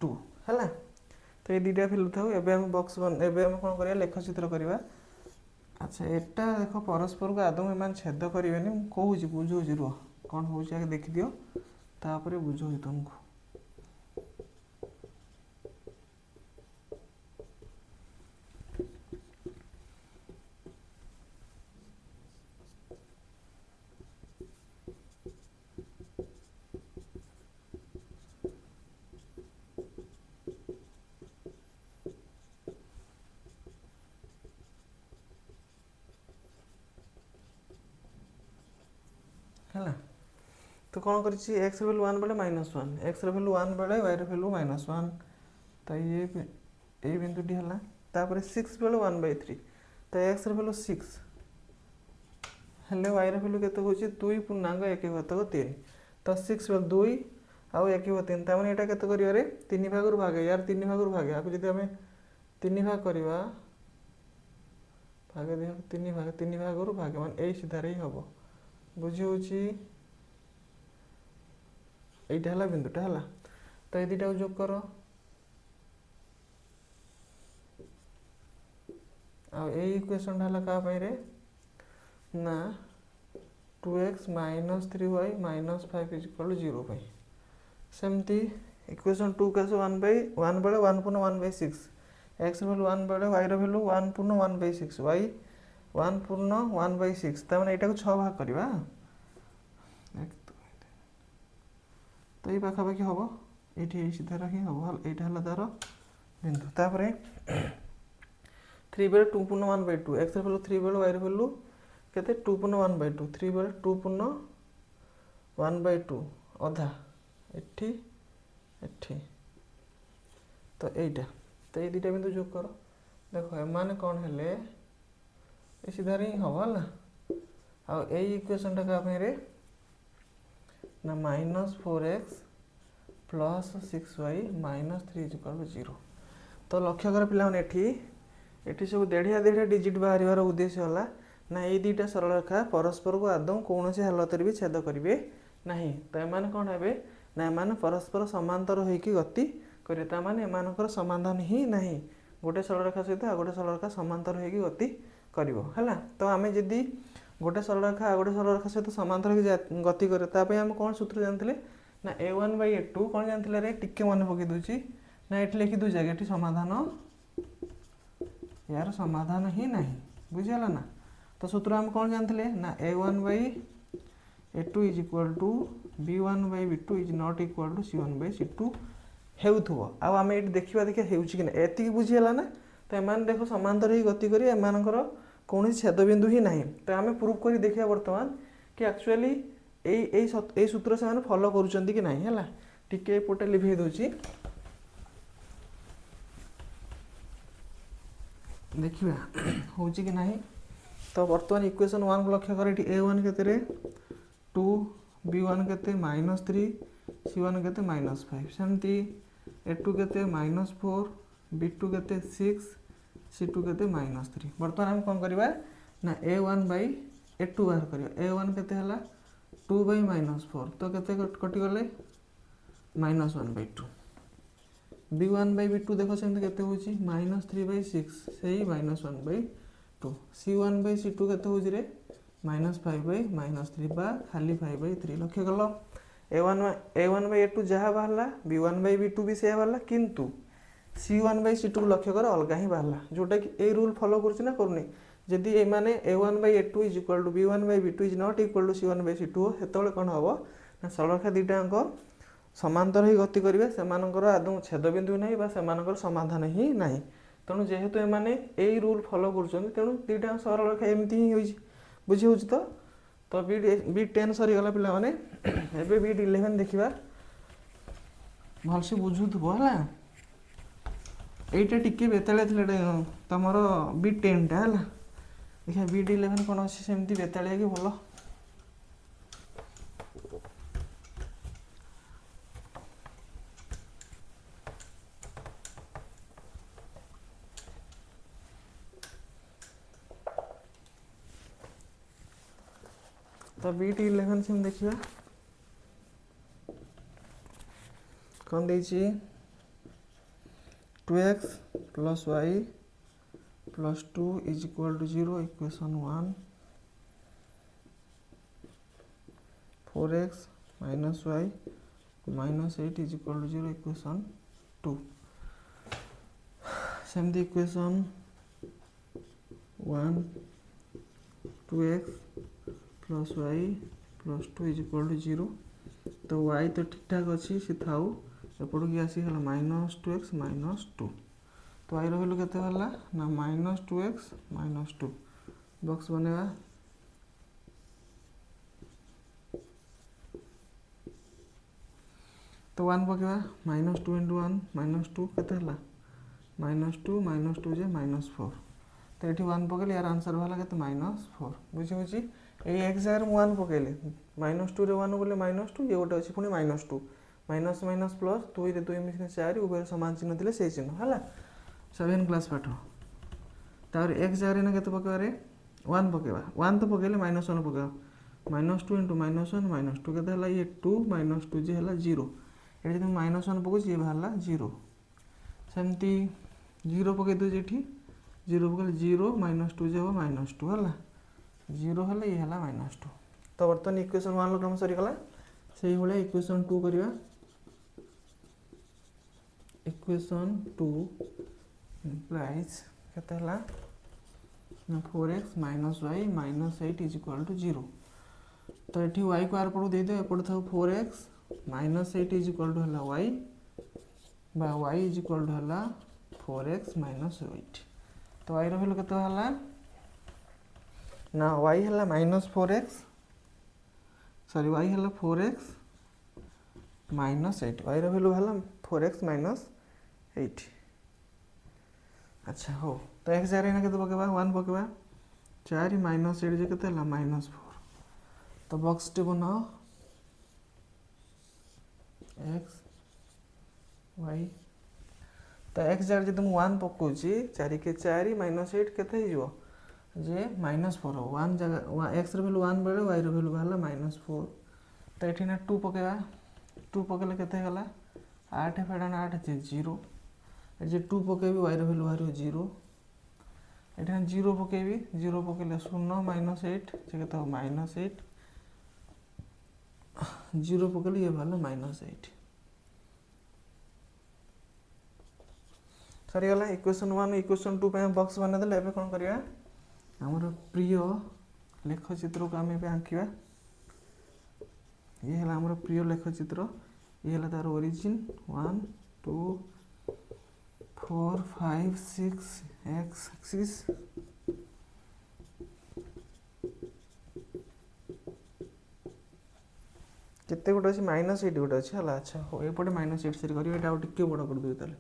2 है तो ये दुटा फिल था एवं बक्स एवं कौन कर लेखचित्र करवा। अच्छा एटा देख परस्पर को आदम एम छेद करेंगे कहूँ बुझे रुह कौन हो देखीदि तापर बुझे तुमको है तो कौन कर एक्स वैल्यू 1 बेले -1 एक्स वैल्यू 1 बेले वाई वैल्यू -1 तो ये बिंदुटी है तापर 6 बेले 1/3 तो एक्स वैल्यू 6 हेले वाई वैल्यू के 2 पूर्णांक 1 विभक्त 3 तो 6 बेले 2 आउ 1 विभक्त 3 तमें यहाँ के 3 भाग भागे यार 3 भाग भागे आपको जब आम 3 भाग करवा भागे देख 3 भाग भागे मान यही सीधार ही हम बुझी यहाँ बिंदुटा है तो ये दुटा जोग कर आक्वेशन है क्या ना 2x - 3y - 5 = 0 सेमती इक्वेशन 2 कैसे 1 बेले 1 पूर्ण 1/6 एक्स वैल्यू 1 बेले वाई वैल्यू 1 पूर्ण 1/6 वाई 1 पूर्ण 1/6 तमें यहाँ को 6 भाग करवा तो ये पाखापाखि हम ये सीधार ही हम यहाँ है तार बिंदु तापर 3 बेले 2 पूर्ण 1/2 एक्स वैल्यू 3 बेले वाई वैल्यू के 2 पूर्ण 1/2 3 बेले 2 पूर्ण 1/2 अधा एठी एठी तो यहीटा तो ये दुटा बिंदु जोग कर देख एम कौन है सीधार ही हम है आक्वेशन टा क्या ना -4x + 6y - 3 = 0 तो लक्ष्य कर पिला एठी सब देढ़िया देढ़िया डिजिट बाहर उद्देश्य है ना ये दुटा सरल रेखा परस्पर को आदम कौन से हालत भी छेद करेंगे ना तो एम कौन है ना एम परस्पर समांतर होकर गति करेंगे ताने एम समाधान ही ना गोटे सरल रेखा सहित आ गोटे सरल रेखा समांतर होकर गति कर तो आम जदि गोटे सरल रेखा आ गोटे सरल रेखा सहित समांतर गति करे ताप आम कौन सूत्र जानते ना a1/a2 कौन जानते रे टिके मन पकई दूसरी ना ये लिखि दूचे ये समाधान यार समाधान ही ना बुझीगला ना तो सूत्र आम कौन जानते ना a1/a2 = b1/b2 is not equal to c1/c2 हेउथुव आम ये देखा देखिए कि एति बुझीगला ना तो एम देख समांतर ही गति करी एमानकर कौन छेदबिंदु ही ना तो आम प्रूफ कर देखिए बर्तमान कि एक्चुअली यही सूत्र से फॉलो करुँच कि ना है टिके पोटे लिभे दूसरी देखा हूँ कि ना तो बर्तमान इक्वेशन 1 को लक्ष्य कर a1 के 2 b1 के -3 c1 के -5 सेमती a2 के -4 b2 के 6 c2 के -3 बर्तमान आम कौन करवा ना a1/a2 बाहर करवा a1 के 2/-4 तो के कटिगले -1/2 b1/b2 देख सेमती के -3/6 से -1/2 c1/c2 के -5/-3 बा खाली 5/3 लक्ष्य कल a1/a2 जहाँ बाहर b1/b2 भी से बाहर किंतु c1/c2 को लक्ष्य कर अलग ही बाहर जोटा कि ए रूल फॉलो करछि ना करूनी जदि ए माने a1/a2 is equal to b1/b2 is not equal to c1/c2 हो सेतବେଳେ कोन हबो ना सरलरेखा दुईटाक समांतर ही गति करेंगे से आदौ छेदबिंदु ना बा से समाधान ही ना तेणु जेहेतु एमाने यही रूल फॉलो कर तेणु दुईटा सरलरेखा एमती ही होइछि बुझी होछि तो B10 सरीगला पे एबे B11 देखा भलसे बुझुथबो है यहीटा टिके बेतालिया तुमर B10 टा है देखा B11 कौन अच्छे सेमती बेतालिया कि भल तो B11 से हम देखा कौन देछि 2x + y + 2 is equal to 0 equation 1 4x - y - 8 is equal to 0 equation 2 सेमती equation 1 2x + y + 2 is equal to 0 तो y तो ठीक ठाक अच्छी सी थाउ एपट की आसीगला -2x - 2 तो y रैल्यू केते होला ना -2x - 2 बॉक्स बनेगा तो 1 पकेबा -2 × 1 -2 केते होला -2 -2 जे -4 तो ये 1 पकेले यार आंसर वाला केते -4 बुझी बुझी ये एक जगह 1 पकेले -2 रे 1 बोले -2 ये गोटे अच्छी पुणी -2 माइनस माइनस प्लस 2 रे 2 मिशन 4 उभय समान चिन्ह थिले से चिन्ह हला 7 क्लास पाठ तार एक जगह ना केते पकेबा रे 1 पकेबा 1 तो पकेले -1 पकेबा -2 × -1 -2 केते हला ये 2 -2 जे हला 0 एठी तुम -1 पकोछ ये बाहरला 0 सेमती 0 पके दो जेठी 0 पकेले 0 -2 जे हो -2 हला 0 हला ये हला -2 तो बर्तन इक्वेशन 1 क्रम सरी गला सेही होले इक्वेशन 2 करिवा इक्वेशन 2 implies केते हला 4x - y - 8 is equal to 0 तो एठी y को आर पडू दे दे एपड था 4x - 8 इज इक्वल टू हला y बा y इज इक्वल टू हला 4x - 8 तो y रो वैल्यू केते हला ना y हला -4x सॉरी y हला 4x - 8 y रो वैल्यू हला 4x - 8 अच्छा हो तो x जा रे ना केते पकेबा 1 पकेबा 4 - 8 जे केते हला -4 तो बॉक्स टे बनाओ x y तो x जार जे तुम 1 पकोची 4 के 4 -8 केते हिजो जे -4 हो 1 जगह x रो वैल्यू 1 बेले y रो वैल्यू बाहला -4 तो एठी ना 2 पकेबा 2 पकेले केते गला 8 फेडान 8 जे 0 ए जे 2 पकेबी y रो वैल्यू बाहर 0 एठी ना 0 पकेबी 0 पकेले 0 -8 जे केते हो -8 0 पकेले ये बाहला -8 सरी गला इक्वेशन 1 इक्वेशन 2 पे बॉक्स बना देले एबे कोन करिया हमर प्रिय लेखचित्र को आमे पे आंकिबा ये हला हमर प्रिय लेखचित्र ये हला तार ओरिजिन 1 2 4 5 6 x एक्सिस केते गोटे अछि -8 गोटे अछि हला अच्छा हो एपटे -8 सरी करियो एटा टिके बड़ कर दउ ताले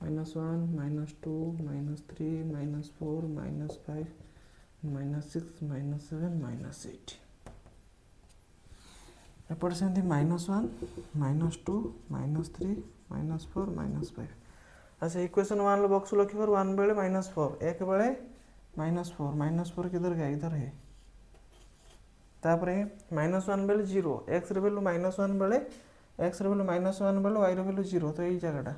-1 -2 -3 -4 -5 -6 -7 -8 एपटे सेमती -1 -2 -3 -4 -5 अच्छा इक्वेशन 1 लो बॉक्स लक्ष्य कर 1 बेले -4 एक बेले -4 किधर गया इधर है तापरे -1 बेले 0 x रे वैल्यू -1 बेले x रे वैल्यू -1 बेले y रे वैल्यू 0 तो यही जगहटा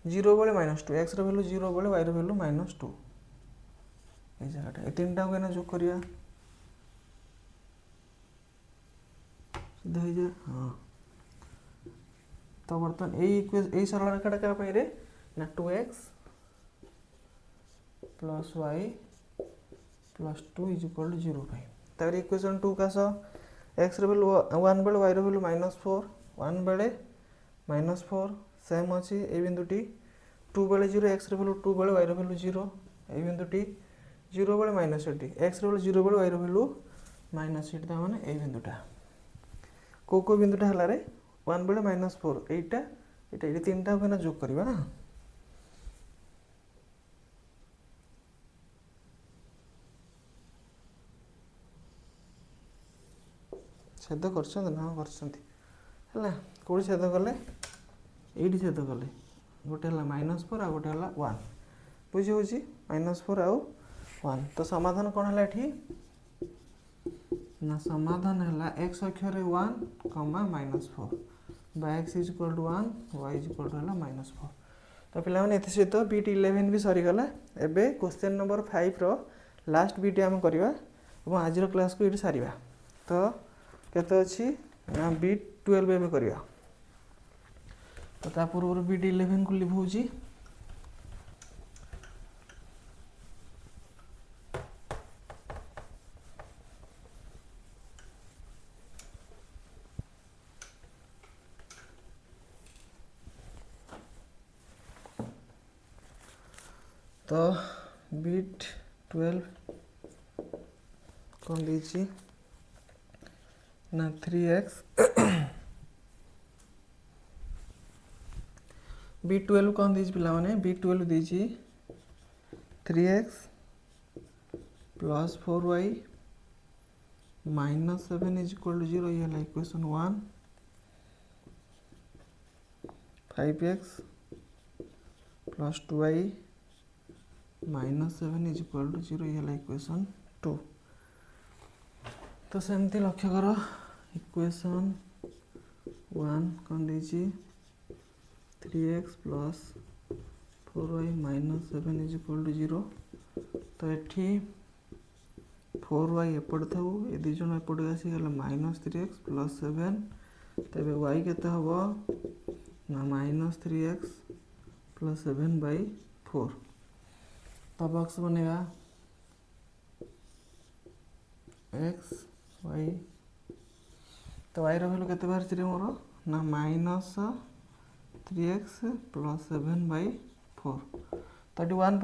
0 बेले -2 x रे वैल्यू 0 बेले y रे वैल्यू -2 यही जगहटा ए तीनटा को ना जोग करिया सीधा हो जाए हाँ। तो बर्तमान यही सरल रेखाटा क्या रे ना 2x plus y plus 2 is equal to 0 तापर इक्वेशन 2 का एक्स वैल्यू 1 बेले वाई वैल्यू -4 1 बेले -4 सेम अच्छी ए बिंदुटी 2 बेले 0 एक्स वैल्यू 2 बेले वाई वैल्यू 0 ए बिंदुटी 0 बेले -8 एक्स वैल्यू 0 बेले वाई वैल्यू -8 ता माने ए बिंदुटा को बिंदुटा हला रे 1 बेले -4 एटा एटा ये तीनटा को ना जोग करबा ना छेद कर ना कर कौटी छेद कले ये छेद कले गोटे है -4 आ गोटे है 1 बुझी हो -4 आउ 1 तो समाधान कौन है ये ना समाधान है एक्स अक्षर 1 -4 by x is equal to 1 y is equal to है -4 तो पे सहित बीट 11 भी सरीगला एवं क्वेश्चन नंबर 5 रो लास्ट बीट आम करवा आज क्लास को ये सारा तो केते अच्छी ना बीट 12 एवं करवा तो ता पूर्व बीट 11 को लिभाऊँ तो बीट 12 कौन दीची ना 3x बीट 12 कौन दीची पिला माने बीट 12 दीची 3x plus 4y -7 is equal to 0 ये है equation 1 5x plus 2y -7 is equal to 0 ये है इक्वेशन 2 तो सेमती लक्ष्य कर इक्वेशन 1 कौन दीची 3x plus 4y -7 is equal to 0 तो ये 4y एपट था ये दुई जन एपट आसीगला -3x प्लस 7 तेज y केते हम ना -3x प्लस 7/4 तो बॉक्स बनेगा x y तो y रहा के बाहर मोर ना -3x प्लस 7/4 तो ये 1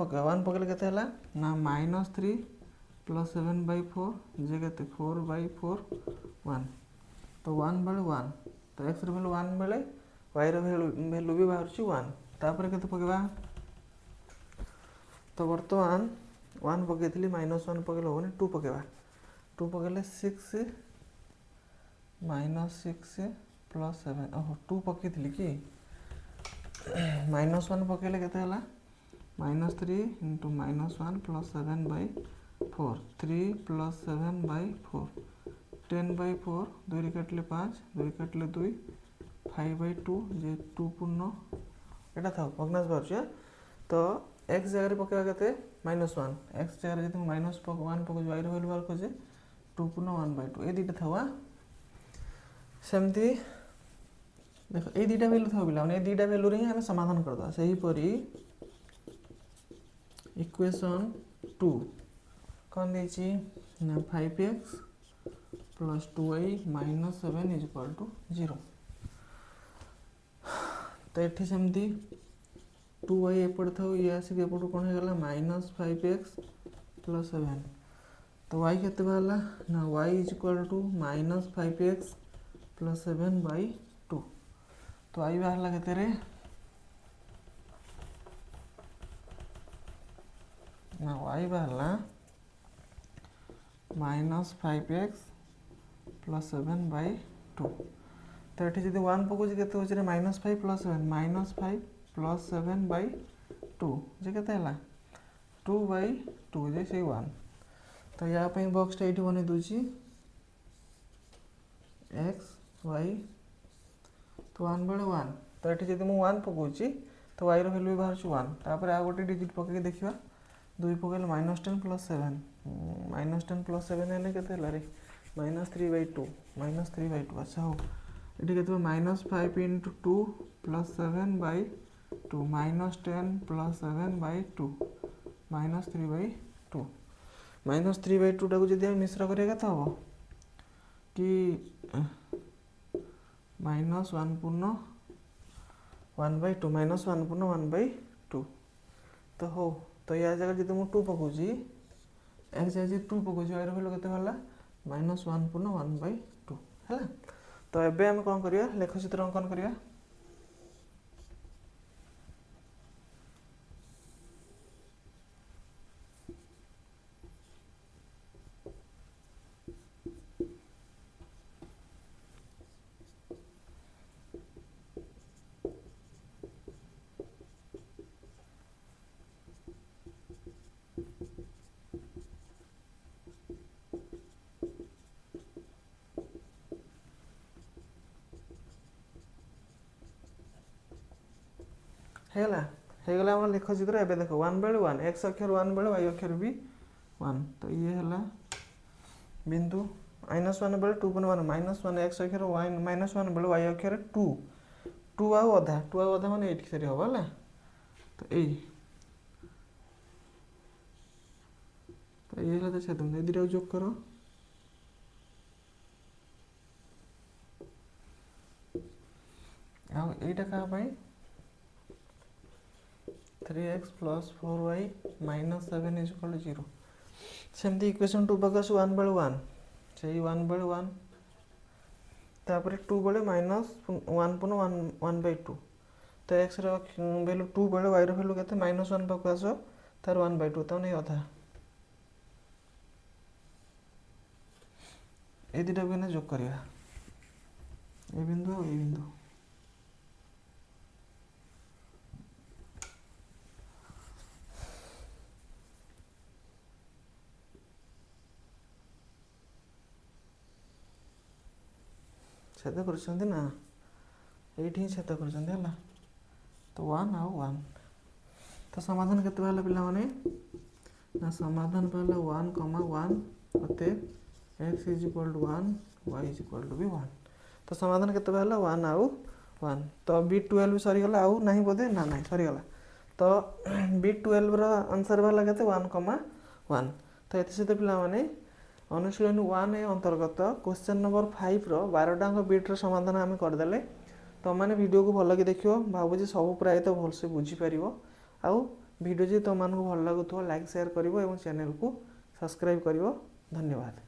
पकड़े के ना -3 प्लस 7/4 जे के 4/4 1 तो 1 बेले 1 तो x वैल्यू 1 बेले y वैल्यू भी बाहर 1 तापर के पकेबा तो बर्तमान 1 पकई -1 पकड़े हेनी 2 पकेबा 2 पकड़े 6 -6 प्लस 7 ओहो 2 पकई कि -1 पकड़े के -3 इंटू -1 प्लस 7/4 3 प्लस 7/4 10/4 2 काटले 5 2 काटले 2 5/2 जे 2 पूर्ण एटा था भग्नाश बाहर तो x जगह पकेबा के -1 x जगह जब -1 पकड़ y वैल्यू बाहर खोजे 2 पूर्ण 1/2 ये दुटा था सेमती देख ये दुटा वैल्यू था पिला ये दुटा वैल्यू रे हम समाधान करदा सही परी इक्वेशन 2 कौन देची ना 5x plus 2y -7 is equal to 0 तो ये सेमती 2y एपट था ये आसिक एपट कौन होगा -5x प्लस 7 तो y केते बाहला ना y is equal to -5x plus 7/2 तो y बाहला केते रे ना y बाहला -5x प्लस 7/2 तो ये जब 1 पकाउछ केते होछ रे -5 प्लस 7 -5 प्लस 7/2 जे केते हला 2/2 जे से 1 तो या बॉक्सटा ये बन दूची x y तो 1 बेले 1 तो ये जब मुझे 1 पकाउची तो y रो वैल्यू बाहर 1 तापर आ गोटे डिजिट पकई देखिबा 2 पकइले -10 प्लस 7 -10 प्लस 7 हेले केते हला रे -3/2 -3/2 अच्छा हो ये के -5 × 2 + 7/2 -10 + 7/2 -3/2 -3/2 टाक जब मिश्र करिए तो हम कि -1 पूर्ण 1/2 -1 पूर्ण 1/2 तो हो तो या जगह जब मुझे 2 पकाऊँ एक्स जाए 2 पकाऊँ y भैल्यू के -1 पूर्ण 1/2 है। तो एबे आम कौन करिया लेखचित्र अंकन करिया हेगला आम लेखचित्र एवं देख 1/1 एक्स अक्षर 1 बेले y अक्षर भी 1 तो ये है बिंदु -1 बेले 2 पूर्ण 1 -1 एक्स अक्षर -1 बेले y अक्षर 2 2 आउ अधा माने 8 सरी हम है तो ये तो छेद ये दुटा जोग कर आईटा क्या 3x + 4y - 7 = 0 सेमती इक्वेशन 2 पाक 1/1 से 1/1 तापर 2 बेले -1 पूर्ण 1/2 तो एक्स वैल्यू 2 बेले y वैल्यू के -1 पाक आस तार 1/2 तो नहीं अधा ये दुटा को जोग करिया ये बिंदु और ये बिंदु छेद कर ना ये छेद कर तो 1 आउ 1 तो समाधान के पाला पे समाधान पाला 1, 1 अतएव x = 1 y = भी 1 तो समाधान के पाला 1 आउ 1 तो B12 सरीगला आउ नहीं बोधे ना नहीं सरीगला तो B12 आंसर बाला के 1, 1 तो ये सहित पे अनुशीलन 1 अंतर्गत क्वेश्चन नंबर 5 12 बिट्र समाधान आम करदे तो मैंने वीडियो को भल कि देख भावुँ सब प्राय तो भलसे बुझीपर आउ वीडियो जी तुम भल लगुव लाइक शेयर कर चैनल को सब्सक्राइब कर धन्यवाद।